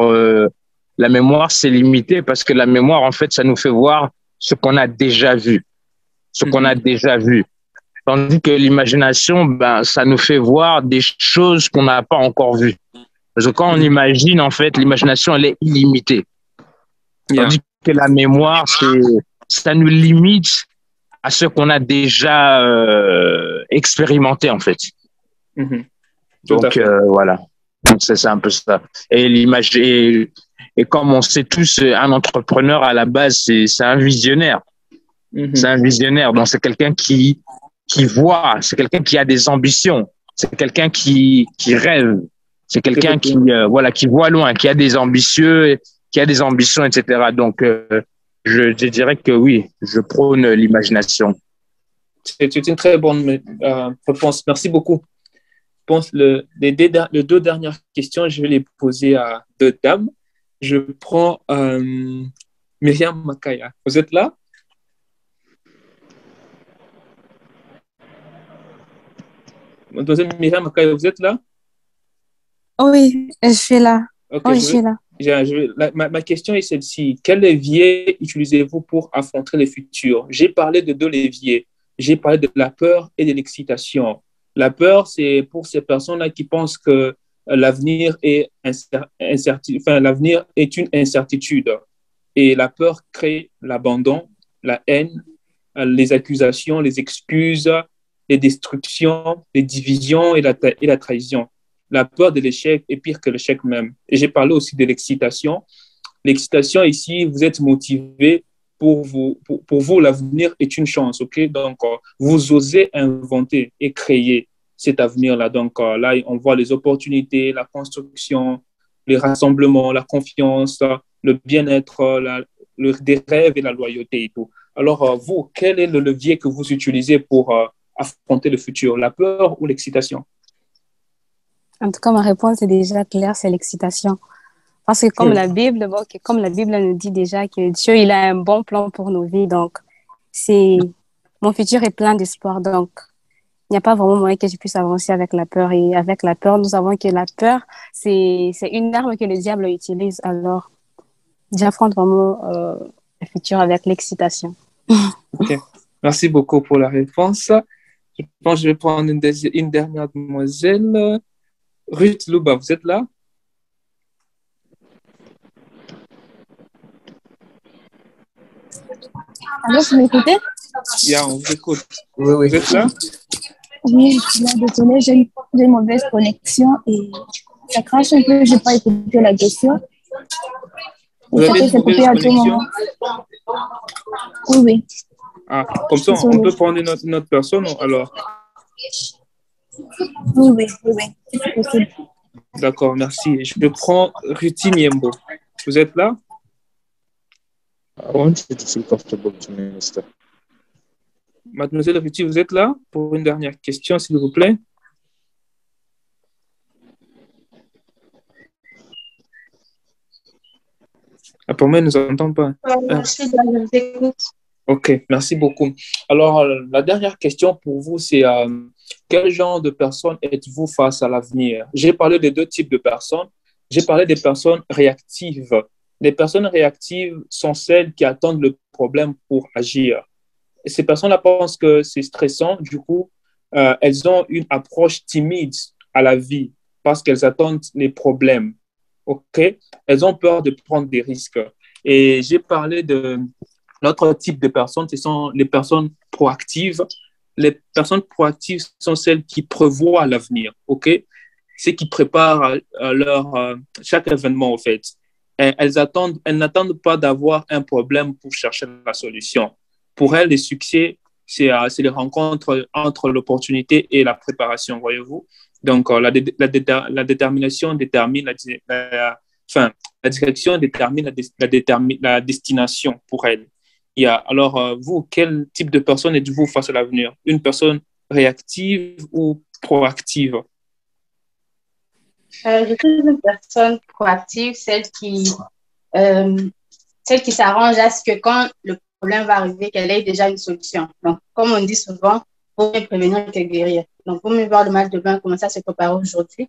S7: c'est limité parce que la mémoire, en fait, ça nous fait voir ce qu'on a déjà vu, Tandis que l'imagination, ben, ça nous fait voir des choses qu'on n'a pas encore vues. Parce que quand on imagine, en fait, l'imagination, elle est illimitée. Tandis que la mémoire, ça nous limite à ce qu'on a déjà expérimenté, en fait. Donc, voilà. Donc, c'est un peu ça. Et comme on sait tous, un entrepreneur, à la base, c'est un visionnaire. C'est un visionnaire. Donc, c'est quelqu'un qui voit, c'est quelqu'un qui a des ambitions, c'est quelqu'un qui rêve, c'est quelqu'un qui voit loin, qui a des ambitions, etc. Donc, je dirais que oui, je prône l'imagination.
S6: C'est une très bonne réponse. Merci beaucoup. Je pense les deux dernières questions, je vais les poser à deux dames. Je prends Myriam Makaya. Vous êtes là? Mademoiselle Myriam Makaya, vous êtes là?
S9: Oui, je suis là.
S6: Okay,
S9: oui, je suis là.
S6: Ma question est celle-ci. Quel levier utilisez-vous pour affronter le futur? J'ai parlé de deux leviers. J'ai parlé de la peur et de l'excitation. La peur, c'est pour ces personnes-là qui pensent que l'avenir est l'avenir est une incertitude. Et la peur crée l'abandon, la haine, les accusations, les excuses, les destructions, les divisions et la trahison. La peur de l'échec est pire que l'échec même. Et j'ai parlé aussi de l'excitation. L'excitation, ici, vous êtes motivé pour vous, l'avenir est une chance, ok? Donc, vous osez inventer et créer cet avenir-là. Donc, là, on voit les opportunités, la construction, les rassemblements, la confiance, le bien-être, des rêves et la loyauté et tout. Alors, vous, quel est le levier que vous utilisez pour affronter le futur? La peur ou l'excitation?
S9: En tout cas, ma réponse est déjà claire, c'est l'excitation. Parce que comme la Bible, comme la Bible nous dit déjà que Dieu, il a un bon plan pour nos vies. Donc, mon futur est plein d'espoir. Donc, il n'y a pas vraiment moyen que je puisse avancer avec la peur. Et avec la peur, nous savons que la peur, c'est une arme que le diable utilise. Alors, j'affronte vraiment le futur avec l'excitation.
S6: Ok. Merci beaucoup pour la réponse. Je pense que je vais prendre une dernière demoiselle. Ruth Louba, vous êtes là?
S10: Alors, vous m'écoutez?
S6: Yeah, on vous écoute.
S1: Oui.
S6: Vous êtes là?
S10: Oui, je suis là, désolée, j'ai une mauvaise connexion et ça crache un peu, je n'ai pas écouté la question.
S6: Vous avez une mauvaise connexion?
S10: Oui.
S6: Ah, comme ça, on peut prendre notre personne alors?
S10: Oui, c'est possible.
S6: D'accord, merci. Je prends Ruti Niembo. Vous êtes là?
S7: I want you to feel comfortable to minister.
S6: Mademoiselle Ruti, vous êtes là pour une dernière question, s'il vous plaît? Apparemment, elle ne nous entend pas.
S11: Je suis là, je vous écoute.
S6: Ok, merci beaucoup. Alors, la dernière question pour vous, c'est quel genre de personnes êtes-vous face à l'avenir? J'ai parlé de deux types de personnes. J'ai parlé des personnes réactives. Les personnes réactives sont celles qui attendent le problème pour agir. Et ces personnes-là pensent que c'est stressant. Du coup, elles ont une approche timide à la vie parce qu'elles attendent les problèmes. OK? Elles ont peur de prendre des risques. Et j'ai parlé de l'autre type de personnes, ce sont les personnes proactives. Les personnes proactives sont celles qui prévoient l'avenir. OK? C'est qui préparent chaque événement, en fait. Elles n'attendent pas d'avoir un problème pour chercher la solution. Pour elles, le succès, c'est les rencontres entre l'opportunité et la préparation, voyez-vous. Donc, la détermination détermine la direction détermine la destination pour elles. Alors, vous, quel type de personne êtes-vous face à l'avenir? Une personne réactive ou proactive?
S11: Je suis une personne proactive, celle qui s'arrange à ce que quand le problème va arriver, qu'elle ait déjà une solution. Donc, comme on dit souvent, pour mieux prévenir que guérir. Donc, pour mieux voir le mal demain, commencer à se préparer aujourd'hui.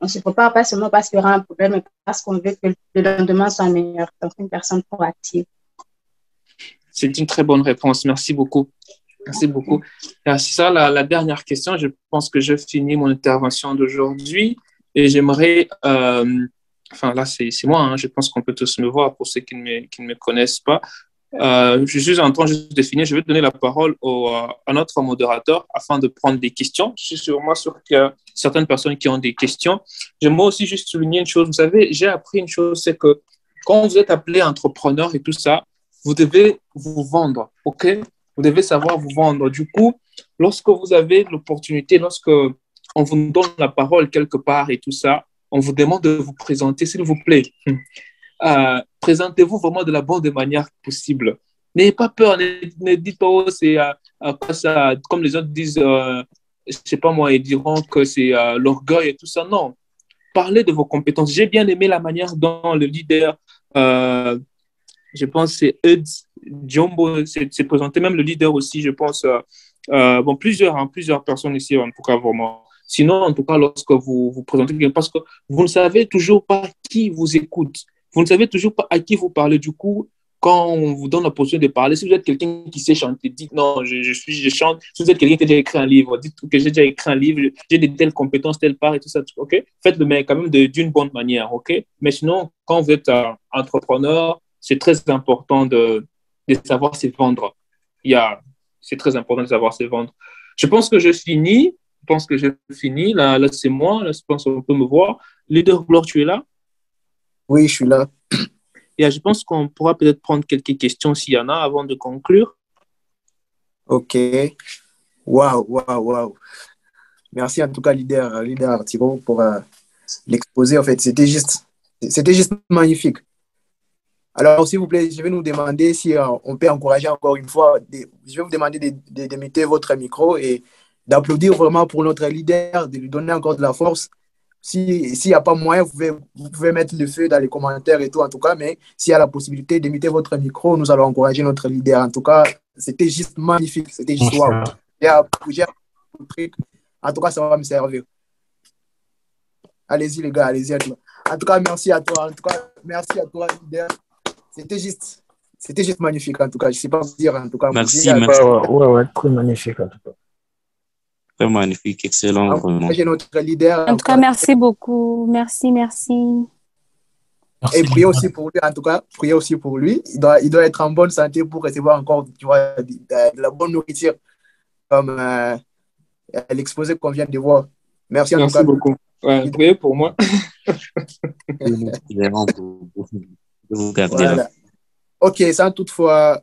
S11: On ne se prépare pas seulement parce qu'il y aura un problème, mais parce qu'on veut que le lendemain soit meilleur. Donc, une personne proactive.
S6: C'est une très bonne réponse. Merci beaucoup. Merci beaucoup. C'est ça la dernière question. Je pense que je finis mon intervention d'aujourd'hui. Et j'aimerais, là, c'est moi, hein, je pense qu'on peut tous me voir pour ceux qui ne me connaissent pas. Je suis en train juste de finir. Je vais donner la parole à notre modérateur afin de prendre des questions. Je suis sûr qu'il y a certaines personnes qui ont des questions. J'aimerais aussi juste souligner une chose. Vous savez, j'ai appris une chose, c'est que quand vous êtes appelé entrepreneur et tout ça, vous devez vous vendre, OK? Vous devez savoir vous vendre. Du coup, lorsque vous avez l'opportunité, lorsque on vous donne la parole quelque part et tout ça, on vous demande de vous présenter, s'il vous plaît. Présentez-vous vraiment de la bonne manière possible. N'ayez pas peur, ne dites pas, oh, c'est quoi ça, comme les autres disent, je sais pas moi, ils diront que c'est l'orgueil et tout ça. Non, parlez de vos compétences. J'ai bien aimé la manière dont le leader, je pense que c'est Ed Jumbo s'est présenté, même le leader aussi, je pense, plusieurs personnes ici, en tout cas, vraiment. Sinon, en tout cas, lorsque vous vous présentez, parce que vous ne savez toujours pas qui vous écoute. Vous ne savez toujours pas à qui vous parlez. Du coup, quand on vous donne la possibilité de parler, si vous êtes quelqu'un qui sait chanter, dites non, je chante. Si vous êtes quelqu'un qui a déjà écrit un livre, dites que j'ai déjà écrit un livre, j'ai de telles compétences, telle part et tout ça. OK? Faites-le, mais quand même d'une bonne manière. OK? Mais sinon, quand vous êtes entrepreneur, c'est très important de savoir se vendre. C'est très important de savoir se vendre. Je pense que je finis. Là, c'est moi. Là, je pense qu'on peut me voir. Leader Gloire, tu es là?
S1: Oui, je suis là.
S6: Et je pense qu'on pourra peut-être prendre quelques questions s'il y en a avant de conclure.
S1: Ok. Waouh, waouh, waouh. Merci en tout cas, leader Artiro, pour l'exposé. En fait, c'était juste magnifique. Alors, s'il vous plaît, je vais nous demander si on peut encourager encore une fois. Je vais vous demander de muter votre micro et d'applaudir vraiment pour notre leader, de lui donner encore de la force. S'il n'y a pas moyen, vous pouvez mettre le feu dans les commentaires et tout, en tout cas. Mais s'il y a la possibilité d'imiter votre micro, nous allons encourager notre leader. En tout cas, c'était juste magnifique. C'était juste waouh. En tout cas, ça va me servir. Allez-y, les gars, allez-y. En tout cas, merci à toi. En tout cas, merci à toi, leader. C'était juste magnifique, en tout cas. Je ne sais pas vous dire, en tout cas.
S12: Merci,
S1: merci.
S8: Ouais, très magnifique, en tout cas.
S12: Très magnifique, excellent, vraiment.
S1: Notre leader.
S9: En tout cas, merci beaucoup. Merci.
S1: Et priez aussi pour lui, en tout cas. Priez aussi pour lui. Il doit être en bonne santé pour recevoir encore, tu vois, de la bonne nourriture, comme l'exposé qu'on vient de voir. Merci en tout cas.
S6: Merci beaucoup. Ouais, priez pour moi.
S12: Vraiment, pour vous garder.
S1: Voilà. Ok, sans toutefois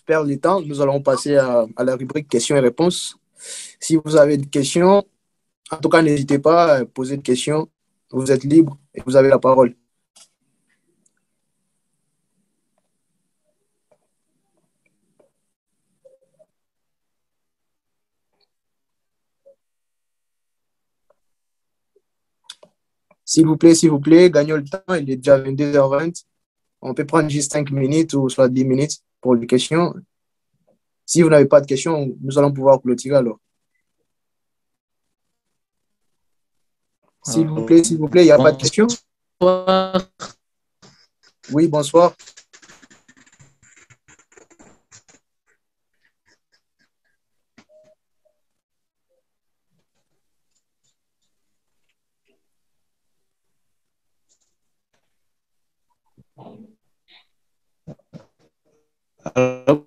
S1: perdre le temps, nous allons passer à la rubrique questions et réponses. Si vous avez des questions, en tout cas, n'hésitez pas à poser des questions. Vous êtes libre et vous avez la parole. S'il vous plaît, gagnons le temps. Il est déjà 22h20. On peut prendre juste 5 minutes ou soit 10 minutes pour les questions. Si vous n'avez pas de questions, nous allons pouvoir clôturer alors. S'il vous plaît, il n'y a pas de questions?
S12: Bonsoir.
S1: Oui, bonsoir.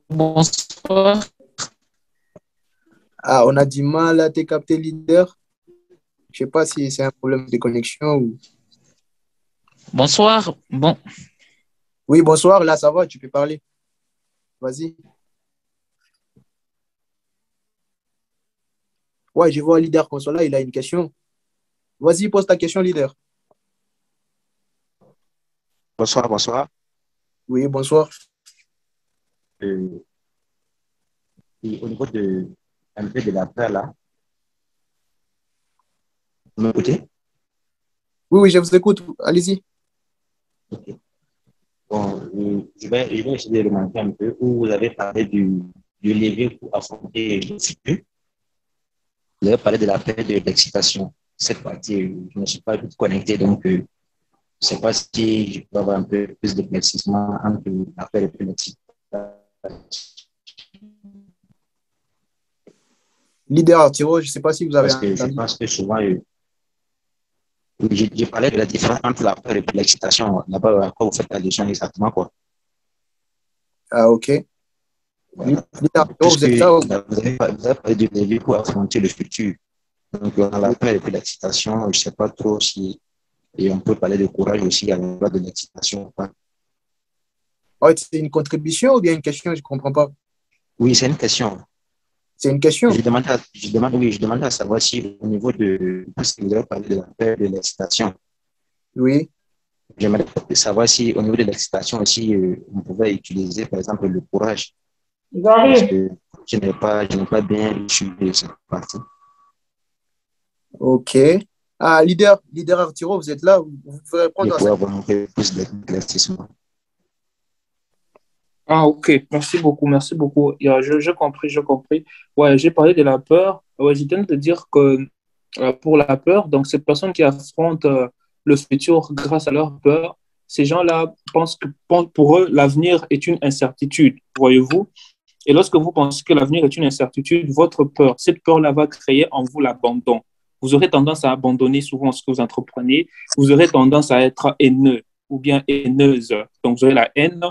S12: Bonsoir.
S1: Ah, on a du mal à te capter, leader. Je ne sais pas si c'est un problème de connexion ou...
S12: Bonsoir. Bon.
S1: Oui, bonsoir. Là, ça va, tu peux parler. Vas-y. Ouais, je vois le leader Consola, il a une question. Vas-y, pose ta question, leader.
S13: Bonsoir.
S1: Oui, bonsoir.
S13: Et au niveau un peu de la peur, là, vous m'écoutez?
S1: Oui, je vous écoute. Allez-y.
S13: Okay. Bon, je vais essayer de remonter un peu où vous avez parlé du levier pour affronter le futur. Vous avez parlé de la peur de l'excitation. Cette partie, je ne suis pas tout connecté, donc je ne sais pas si je peux avoir un peu plus d'éclaircissement entre la peur et l'excitation.
S1: Leader Artiro, je ne sais pas si vous avez...
S13: Parce que je pense que souvent, j'ai parlé de la différence entre la peur et l'excitation. Là-bas, à quoi vous faites allusion exactement, quoi.
S1: Ah, ok.
S13: Voilà.
S1: Leader Artiro, vous êtes là?
S13: Vous avez parlé du levier pour affronter le futur. Donc, on a la peur et puis l'excitation. Je ne sais pas trop si... Et on peut parler de courage aussi à l'endroit de l'excitation.
S1: Ouais, c'est une contribution ou bien une question? Je ne comprends pas.
S13: Oui, c'est une question.
S1: C'est une question?
S13: Je demande à savoir si au niveau de... Parce que vous avez parlé de la peur et de l'excitation.
S1: Oui.
S13: J'aimerais savoir si au niveau de l'excitation aussi, on pouvait utiliser par exemple le courage. Parce que je n'ai pas bien suivi cette partie.
S1: Ok. Ah, leader Artiro, vous êtes là? Vous pouvez répondre à ça?
S13: Je pourrais avoir un peu plus d'éclaircissement.
S6: Ah, ok. Merci beaucoup. Yeah, j'ai compris. Ouais, j'ai parlé de la peur. Ouais, j'étais en train de dire que pour la peur, donc ces personnes qui affrontent le futur grâce à leur peur, ces gens-là pensent que pour eux, l'avenir est une incertitude, voyez-vous. Et lorsque vous pensez que l'avenir est une incertitude, votre peur, cette peur-là va créer en vous l'abandon. Vous aurez tendance à abandonner souvent ce que vous entreprenez. Vous aurez tendance à être haineux ou bien haineuse. Donc, vous aurez la haine.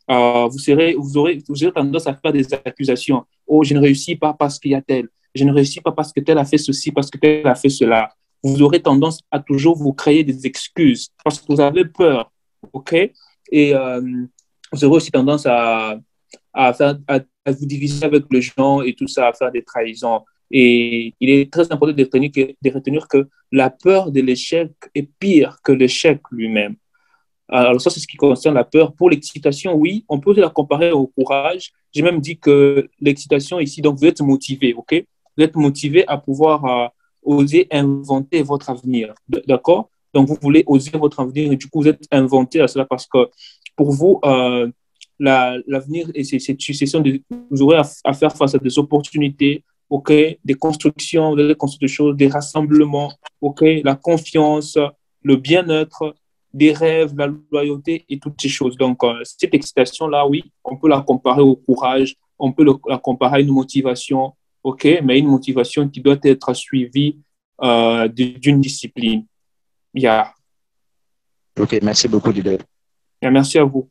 S6: Vous aurez tendance à faire des accusations. Oh, je ne réussis pas parce qu'il y a tel. Je ne réussis pas parce que tel a fait ceci, parce que tel a fait cela. Vous aurez tendance à toujours vous créer des excuses parce que vous avez peur OK? Et vous aurez aussi tendance à vous diviser avec les gens et tout ça, à faire des trahisons. Et il est très important de retenir que la peur de l'échec est pire que l'échec lui-même. Alors ça, c'est ce qui concerne la peur. Pour l'excitation, oui, on peut la comparer au courage. J'ai même dit que l'excitation ici, donc vous êtes motivé, OK? Vous êtes motivé à pouvoir oser inventer votre avenir, d'accord? Donc vous voulez oser votre avenir et du coup vous êtes inventé à cela parce que pour vous, l'avenir, vous aurez à faire face à des opportunités, OK? Des constructions, vous allez construire des choses, des rassemblements, OK? La confiance, le bien-être, des rêves, la loyauté et toutes ces choses. Donc, cette excitation-là, oui, on peut la comparer au courage, on peut la comparer à une motivation, OK, mais une motivation qui doit être suivie d'une discipline. Yeah.
S13: Ok, merci beaucoup, leader.
S6: Yeah, merci à vous.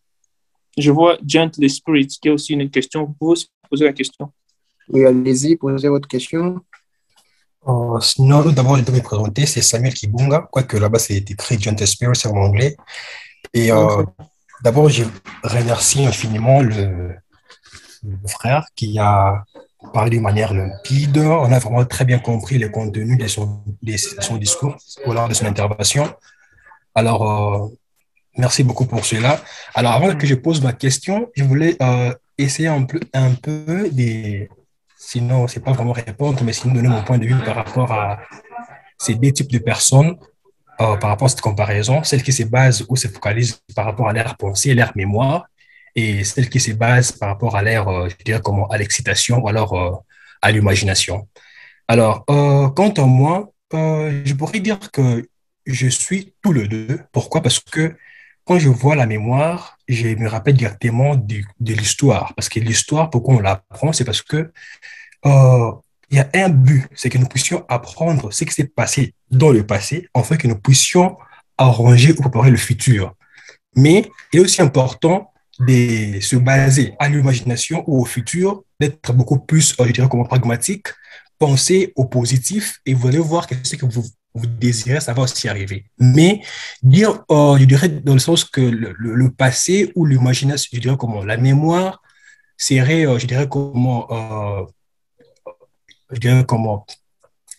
S6: Je vois Gentle Spirit qui a aussi une question. Vous pouvez aussi poser la question.
S1: Oui, allez-y, posez votre question.
S14: Sinon, d'abord, je dois me présenter, c'est Samuel Kibunga, quoique là-bas, c'est écrit Gentle Spirit, c'est en anglais. Et d'abord, je remercie infiniment le frère qui a parlé d'une manière limpide. On a vraiment très bien compris le contenu de son discours au long de son intervention. Alors, merci beaucoup pour cela. Alors, avant que je pose ma question, je voulais essayer un peu des... Sinon, ce n'est pas vraiment répondre, mais sinon donner mon point de vue par rapport à ces deux types de personnes, par rapport à cette comparaison, celle qui se base ou se focalise par rapport à leur pensée et leur mémoire, et celle qui se base par rapport à leur, je dirais comment, à l'excitation ou alors à l'imagination. Alors, quant à moi, je pourrais dire que je suis tous les deux. Pourquoi? Parce que quand je vois la mémoire, je me rappelle directement de l'histoire. Parce que l'histoire, pourquoi on l'apprend, c'est parce que il y a un but, c'est que nous puissions apprendre ce qui s'est passé dans le passé, afin que nous puissions arranger ou préparer le futur. Mais il est aussi important de se baser à l'imagination ou au futur, d'être beaucoup plus, je dirais, comment pragmatique, penser au positif et vous allez voir que ce que vous désirez, ça va aussi arriver. Mais dire, je dirais, dans le sens que le passé ou l'imagination, je dirais comment, la mémoire serait, je dirais comment,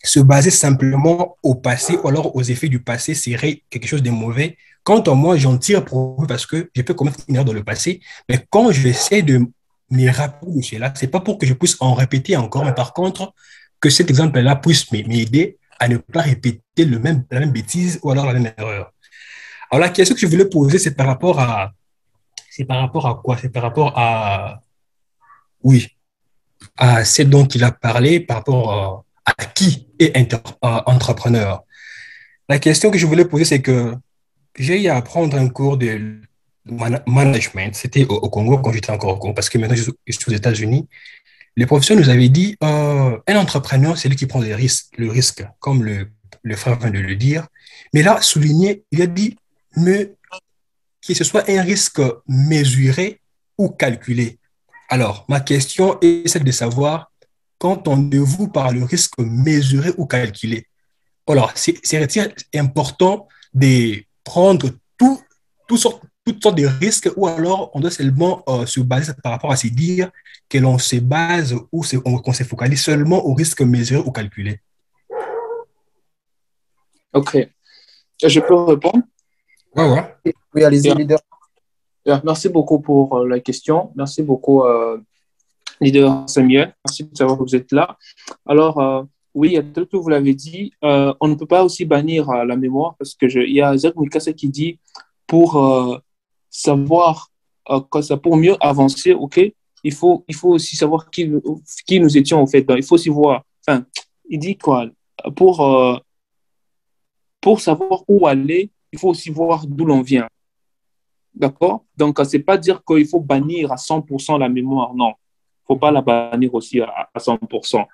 S14: se baser simplement au passé ou alors aux effets du passé serait quelque chose de mauvais. Quant à moi, j'en tire profit parce que je peux commettre une erreur dans le passé, mais quand je vais essayer de me rappeler de cela, ce n'est pas pour que je puisse en répéter encore, mais par contre, que cet exemple-là puisse m'aider à ne pas répéter la même bêtise ou alors la même erreur. Alors, la question que je voulais poser, c'est par rapport à... C'est par rapport à quoi? C'est par rapport à... Oui, à ce dont il a parlé, par rapport à qui est entrepreneur. La question que je voulais poser, c'est que j'ai eu à apprendre un cours de management. C'était au Congo, quand j'étais encore au Congo, parce que maintenant je suis aux États-Unis. Le professeur nous avait dit, un entrepreneur, c'est lui qui prend le risque, comme le frère vient de le dire. Mais là, souligné, il a dit, mais que ce soit un risque mesuré ou calculé. Alors, ma question est celle de savoir, quand on de vous par le risque mesuré ou calculé, alors, c'est important de prendre toutes sortes de risques ou alors on doit seulement se baser par rapport à se dire que l'on se base ou qu'on se focalise seulement au risque mesuré ou calculé.
S6: OK. Je peux répondre?
S14: Ouais.
S1: Oui, allez-y, leader.
S6: Merci beaucoup pour la question. Merci beaucoup, leader Samuel. Merci de savoir que vous êtes là. Alors, oui, tel que vous l'avez dit, on ne peut pas aussi bannir la mémoire parce que il y a Zach Mikasa qui dit pour savoir pour mieux avancer, ok, il faut aussi savoir qui nous étions en fait. Donc, il faut aussi voir. Enfin, il dit quoi pour savoir où aller, il faut aussi voir d'où l'on vient. D'accord? Donc, c'est pas dire qu'il faut bannir à 100% la mémoire. Non, il faut pas la bannir aussi à 100%.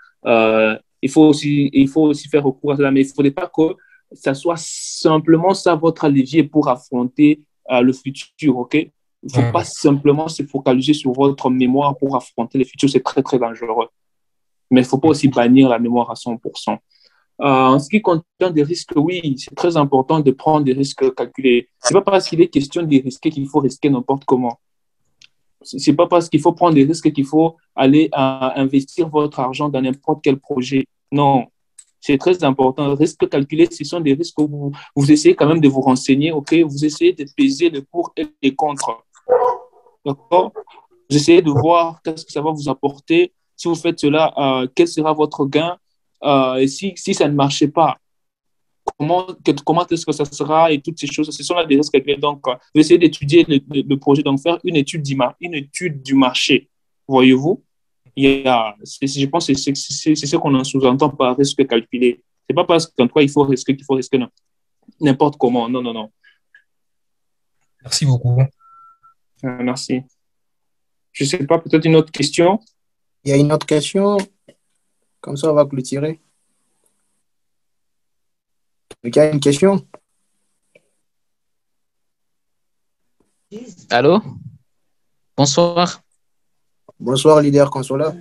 S6: Il faut aussi faire recours à cela, mais il ne faudrait pas que ça soit simplement ça votre levier pour affronter le futur, ok? Il ne faut pas simplement se focaliser sur votre mémoire pour affronter le futur, c'est très, très dangereux. Mais il ne faut pas aussi bannir la mémoire à 100%. En ce qui concerne des risques, oui, c'est très important de prendre des risques calculés. C'est pas parce qu'il est question de risquer qu'il faut risquer n'importe comment. C'est pas parce qu'il faut prendre des risques qu'il faut aller investir votre argent dans n'importe quel projet. Non, c'est très important. Risques calculés, ce sont des risques où vous essayez quand même de vous renseigner, ok? Vous essayez de peser le pour et les contre. D'accord? Vous essayez de voir qu'est-ce que ça va vous apporter. Si vous faites cela, quel sera votre gain? Et si ça ne marchait pas, comment est-ce que ça sera et toutes ces choses. Ce sont là des risques calculés. Donc, vous essayez d'étudier le projet, donc faire une étude du marché. Voyez-vous? Je pense que c'est ce qu'on en sous-entend par risque calculé. C'est pas parce qu'en quoi il faut risquer qu'il faut risquer n'importe comment. Non, non, non.
S14: Merci beaucoup.
S6: Merci. Je ne sais pas, peut-être une autre question?
S1: Il y a une autre question? Comme ça, on va clôturer. Il y a une question?
S15: Allô? Bonsoir.
S1: Bonsoir, leader Consola.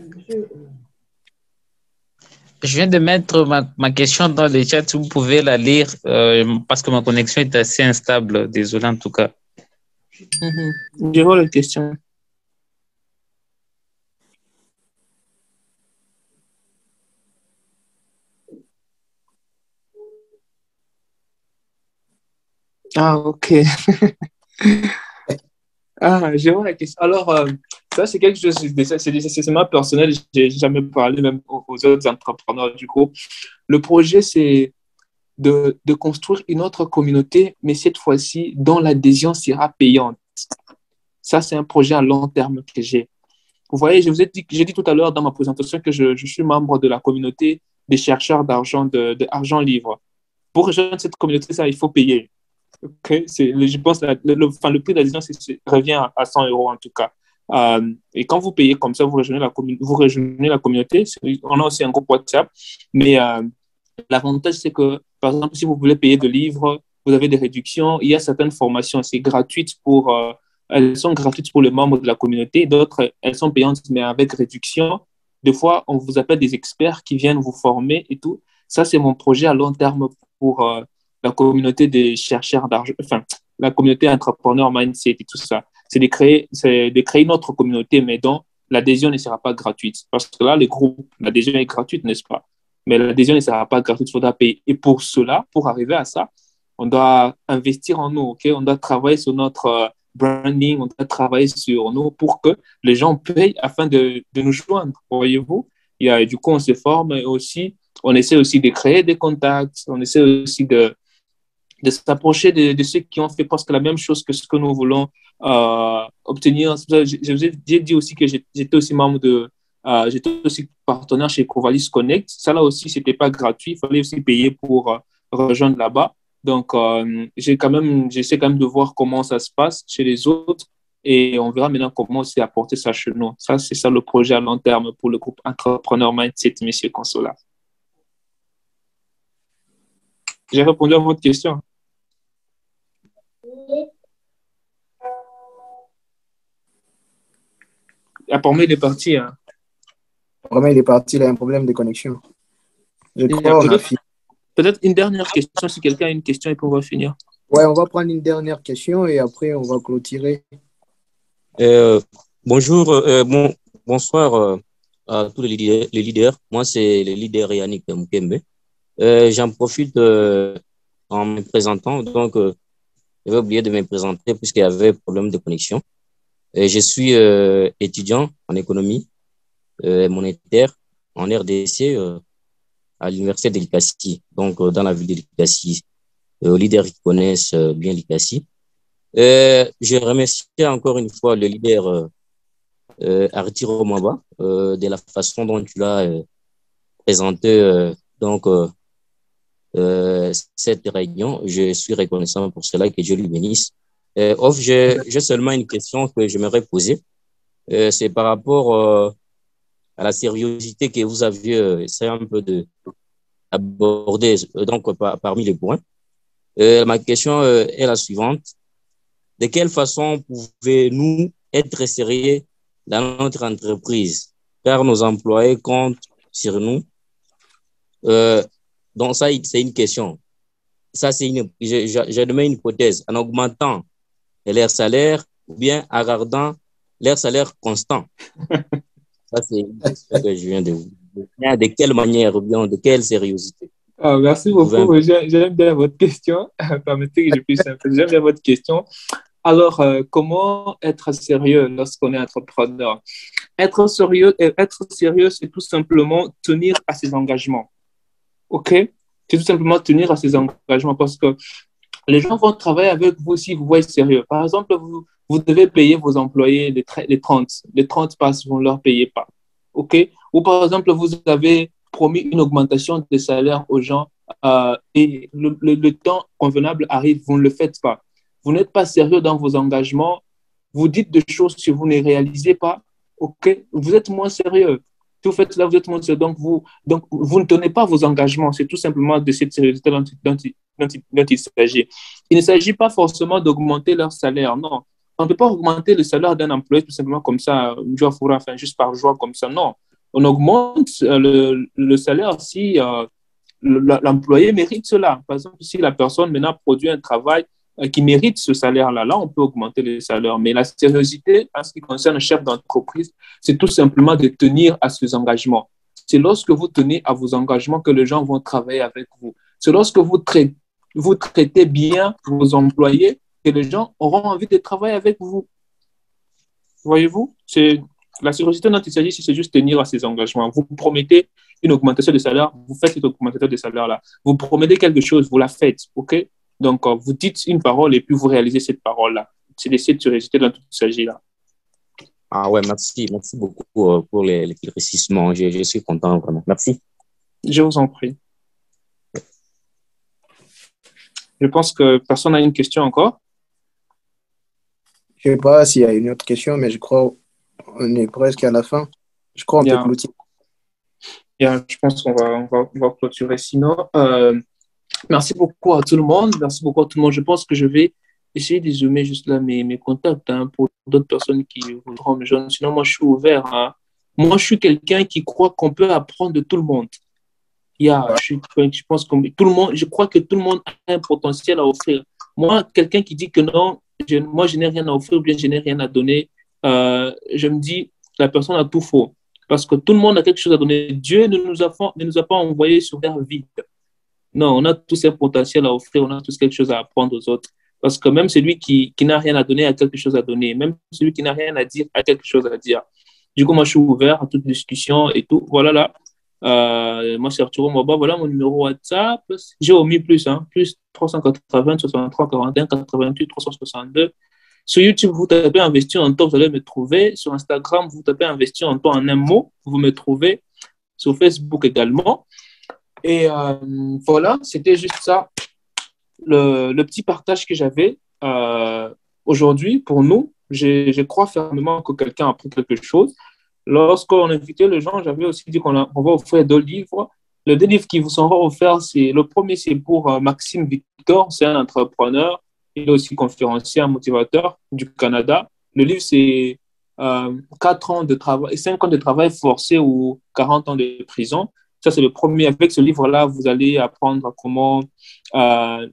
S15: Je viens de mettre ma question dans le chat. Si vous pouvez la lire, parce que ma connexion est assez instable. Désolé en tout cas.
S6: Je vois la question. Ah, ok. Je vois la question. Alors, ça, c'est quelque chose, c'est ma personnel. Je n'ai jamais parlé même aux autres entrepreneurs du groupe. Le projet, c'est de construire une autre communauté, mais cette fois-ci, dont l'adhésion sera payante. Ça, c'est un projet à long terme que j'ai. Vous voyez, j'ai dit tout à l'heure dans ma présentation que je suis membre de la communauté des chercheurs d'argent, d'argent libre. Pour rejoindre cette communauté, ça, il faut payer. Okay. Je pense que le prix d'adhésion revient à 100 € en tout cas. Et quand vous payez comme ça, vous rejoignez la communauté. On a aussi un groupe WhatsApp. Mais l'avantage, c'est que, par exemple, si vous voulez payer de livres, vous avez des réductions. Il y a certaines formations, c'est gratuites elles sont gratuites pour les membres de la communauté. D'autres, elles sont payantes, mais avec réduction. Des fois, on vous appelle des experts qui viennent vous former et tout. Ça, c'est mon projet à long terme pour la communauté des chercheurs d'argent, enfin, la communauté entrepreneur mindset et tout ça. C'est de créer une autre communauté, mais dont l'adhésion ne sera pas gratuite. Parce que là, l'adhésion est gratuite, n'est-ce pas? Mais l'adhésion ne sera pas gratuite, il faudra payer. Et pour cela, pour arriver à ça, on doit investir en nous, ok? On doit travailler sur notre branding, on doit travailler sur nous pour que les gens payent afin de nous joindre, voyez-vous? Du coup, on se forme et aussi, on essaie aussi de créer des contacts, on essaie aussi de s'approcher de ceux qui ont fait presque la même chose que ce que nous voulons obtenir. J'ai dit aussi que j'étais aussi membre j'étais aussi partenaire chez Covalis Connect. Ça là aussi, c'était pas gratuit. Il fallait aussi payer pour rejoindre là-bas. Donc, j'essaie quand même de voir comment ça se passe chez les autres et on verra maintenant comment aussi apporter ça chez nous. Ça, c'est ça le projet à long terme pour le groupe Entrepreneur Mindset, Monsieur Consola. J'ai répondu à votre question. Apparemment, il est parti. Hein.
S1: Apparemment, il est parti, il a un problème de connexion. Je crois qu'on a fini.
S6: Peut-être une dernière question, si quelqu'un a une question, et puis on va finir.
S1: Ouais, on va prendre une dernière question et après, on va clôturer.
S12: Bonjour, bonsoir à tous les leaders. Moi, c'est le leader Yannick Mukembe. J'en profite en me présentant. Donc, j'avais oublié de me présenter puisqu'il y avait problème de connexion. Je suis étudiant en économie monétaire en RDC à l'université de l'ICASI, donc dans la ville de l'ICASI. Aux leaders qui connaissent bien l'ICASI. Je remercie encore une fois le leader Arturo Maba de la façon dont tu l'as présenté cette réunion. Je suis reconnaissant pour cela, que Dieu lui bénisse. J'ai seulement une question que j'aimerais poser. C'est par rapport à la sérieuxité que vous aviez essayé un peu d'aborder parmi les points. Ma question est la suivante. De quelle façon pouvez-nous être sérieux dans notre entreprise? Car nos employés comptent sur nous. Donc, ça, c'est une question. Ça, c'est je mets une hypothèse. En augmentant leur salaire ou bien en gardant leur salaire constant. Ça, c'est une question que je viens de vous dire. De quelle manière ou bien de quelle sérieuseté?
S6: Merci beaucoup. J'aime bien votre question. Permettez que je puisse un peu. J'aime bien votre question. Alors, comment être sérieux lorsqu'on est entrepreneur? Être sérieux, c'est tout simplement tenir à ses engagements. OK? C'est tout simplement tenir à ses engagements parce que les gens vont travailler avec vous si vous voyez sérieux. Par exemple, vous devez payer vos employés les 30. Les 30 passent, vous ne leur payez pas. OK? Ou par exemple, vous avez promis une augmentation de salaire aux gens et le temps convenable arrive, vous ne le faites pas. Vous n'êtes pas sérieux dans vos engagements. Vous dites des choses que vous ne réalisez pas. OK? Vous êtes moins sérieux. Si vous faites cela, vous êtes moins sérieux. Donc, vous ne tenez pas vos engagements. C'est tout simplement de cette sérieuxité dont il s'agit. Il ne s'agit pas forcément d'augmenter leur salaire. Non. On ne peut pas augmenter le salaire d'un employé tout simplement comme ça, juste par joie comme ça. Non. On augmente le salaire si l'employé mérite cela. Par exemple, si la personne maintenant produit un travail qui mérite ce salaire-là, là, on peut augmenter le salaire. Mais la sérieuxité, en ce qui concerne le chef d'entreprise, c'est tout simplement de tenir à ses engagements. C'est lorsque vous tenez à vos engagements que les gens vont travailler avec vous. C'est lorsque vous traitez bien vos employés que les gens auront envie de travailler avec vous. Voyez-vous, c'est la sérieuxité dont il s'agit, c'est juste tenir à ses engagements. Vous promettez une augmentation de salaire, vous faites cette augmentation de salaire-là. Vous promettez quelque chose, vous la faites, OK? Donc, vous dites une parole et puis vous réalisez cette parole-là. C'est de cette sérieuxité dont il s'agit là.
S12: Ah ouais, merci beaucoup pour les éclaircissements. Je suis content, vraiment. Merci.
S6: Je vous en prie. Je pense que personne n'a une question encore.
S1: Je ne sais pas s'il y a une autre question, mais je crois qu'on est presque à la fin. Je crois qu'on peut clôturer.
S6: Je pense qu'on va clôturer sinon. Merci beaucoup à tout le monde. Merci beaucoup à tout le monde. Je pense que je vais essayer de zoomer juste là mes contacts pour d'autres personnes qui voudront me joindre. Sinon, moi, je suis ouvert. Moi, je suis quelqu'un qui croit qu'on peut apprendre de tout le monde. Je pense que tout le monde, je crois que tout le monde a un potentiel à offrir. Moi, quelqu'un qui dit que non, moi, je n'ai rien à offrir ou bien je n'ai rien à donner, je me dis, la personne a tout faux. Parce que tout le monde a quelque chose à donner. Dieu ne nous a pas envoyés sur terre vide. Non, on a tous un potentiel à offrir, on a tous quelque chose à apprendre aux autres. Parce que même celui qui n'a rien à donner a quelque chose à donner. Même celui qui n'a rien à dire a quelque chose à dire. Du coup, moi, je suis ouvert à toute discussion et tout. Voilà là. Moi, c'est Arturo Moba. Voilà mon numéro WhatsApp. J'ai omis plus, plus 380 63 41 88 362. Sur YouTube, vous tapez Investir en temps, vous allez me trouver. Sur Instagram, vous tapez Investir en temps en un mot, vous me trouvez. Sur Facebook également. Et voilà, c'était juste ça, le petit partage que j'avais aujourd'hui pour nous. Je crois fermement que quelqu'un a appris quelque chose. Lorsqu'on invitait les gens, j'avais aussi dit qu'on va offrir 2 livres. Les 2 livres qui vous seront offerts, le premier, c'est pour Maxime Victor, c'est un entrepreneur. Il est aussi conférencier, un motivateur du Canada. Le livre, c'est 4 ans de travail, 5 ans de travail forcé ou 40 ans de prison. Ça, c'est le premier. Avec ce livre-là, vous allez apprendre comment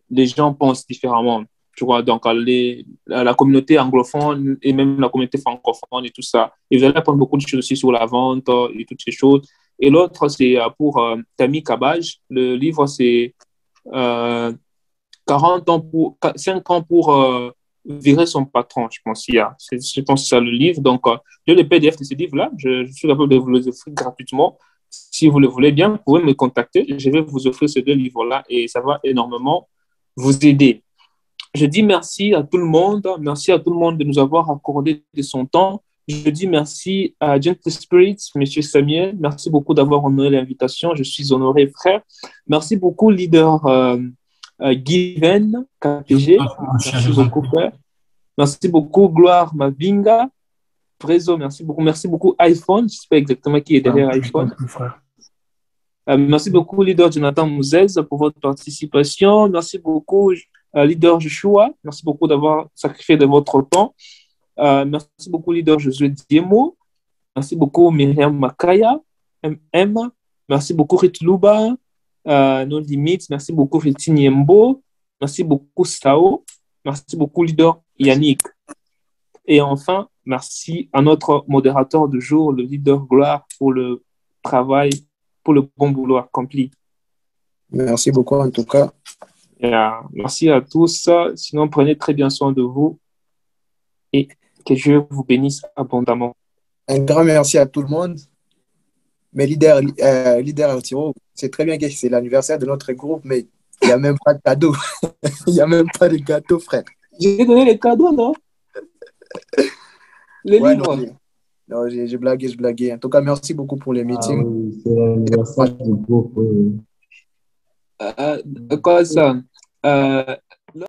S6: les gens pensent différemment. Tu vois, donc la communauté anglophone et même la communauté francophone et tout ça. Et vous allez apprendre beaucoup de choses aussi sur la vente et toutes ces choses. Et l'autre, c'est pour Tammy Kabaj. Le livre, c'est 5 ans pour virer son patron, je pense. Je pense que c'est ça le livre. Donc, j'ai le PDF de ce livre-là. Je suis capable de vous les offrir gratuitement. Si vous le voulez bien, vous pouvez me contacter. Je vais vous offrir ces 2 livres-là et ça va énormément vous aider. Je dis merci à tout le monde. Merci à tout le monde de nous avoir accordé de son temps. Je dis merci à Gentle Spirit, M. Samuel. Merci beaucoup d'avoir honoré l'invitation. Je suis honoré, frère. Merci beaucoup, leader Given, KPG. Merci beaucoup, frère. Merci beaucoup, Gloire Mavinga. Prézo, merci beaucoup. Merci beaucoup, iPhone. Je ne sais pas exactement qui est derrière iPhone. Merci beaucoup, leader Jonathan Mouzez, pour votre participation. Merci beaucoup, leader Joshua. Merci beaucoup d'avoir sacrifié de votre temps. Merci beaucoup, leader Josué Diemo. Merci beaucoup, Myriam Makaya, MM. Merci beaucoup, Rit Luba. No Limites. Merci beaucoup, Fétine Yembo. Merci beaucoup, Sao. Merci beaucoup, leader Yannick. Et enfin, merci à notre modérateur du jour, le leader Gloire, pour le travail, pour le bon boulot accompli.
S1: Merci beaucoup, en tout cas.
S6: Merci à tous. Sinon, prenez très bien soin de vous et que Dieu vous bénisse abondamment.
S1: Un grand merci à tout le monde. Mais leader Altiro, c'est très bien que c'est l'anniversaire de notre groupe, mais il n'y a même pas de cadeau. Il n'y a même pas de gâteau, frère.
S6: J'ai donné les cadeaux, non? Les livres.
S1: Non, j'ai blagué. En tout cas, merci beaucoup pour les meetings.
S8: Oui, c'est l'anniversaire du groupe.
S6: Quoi ça?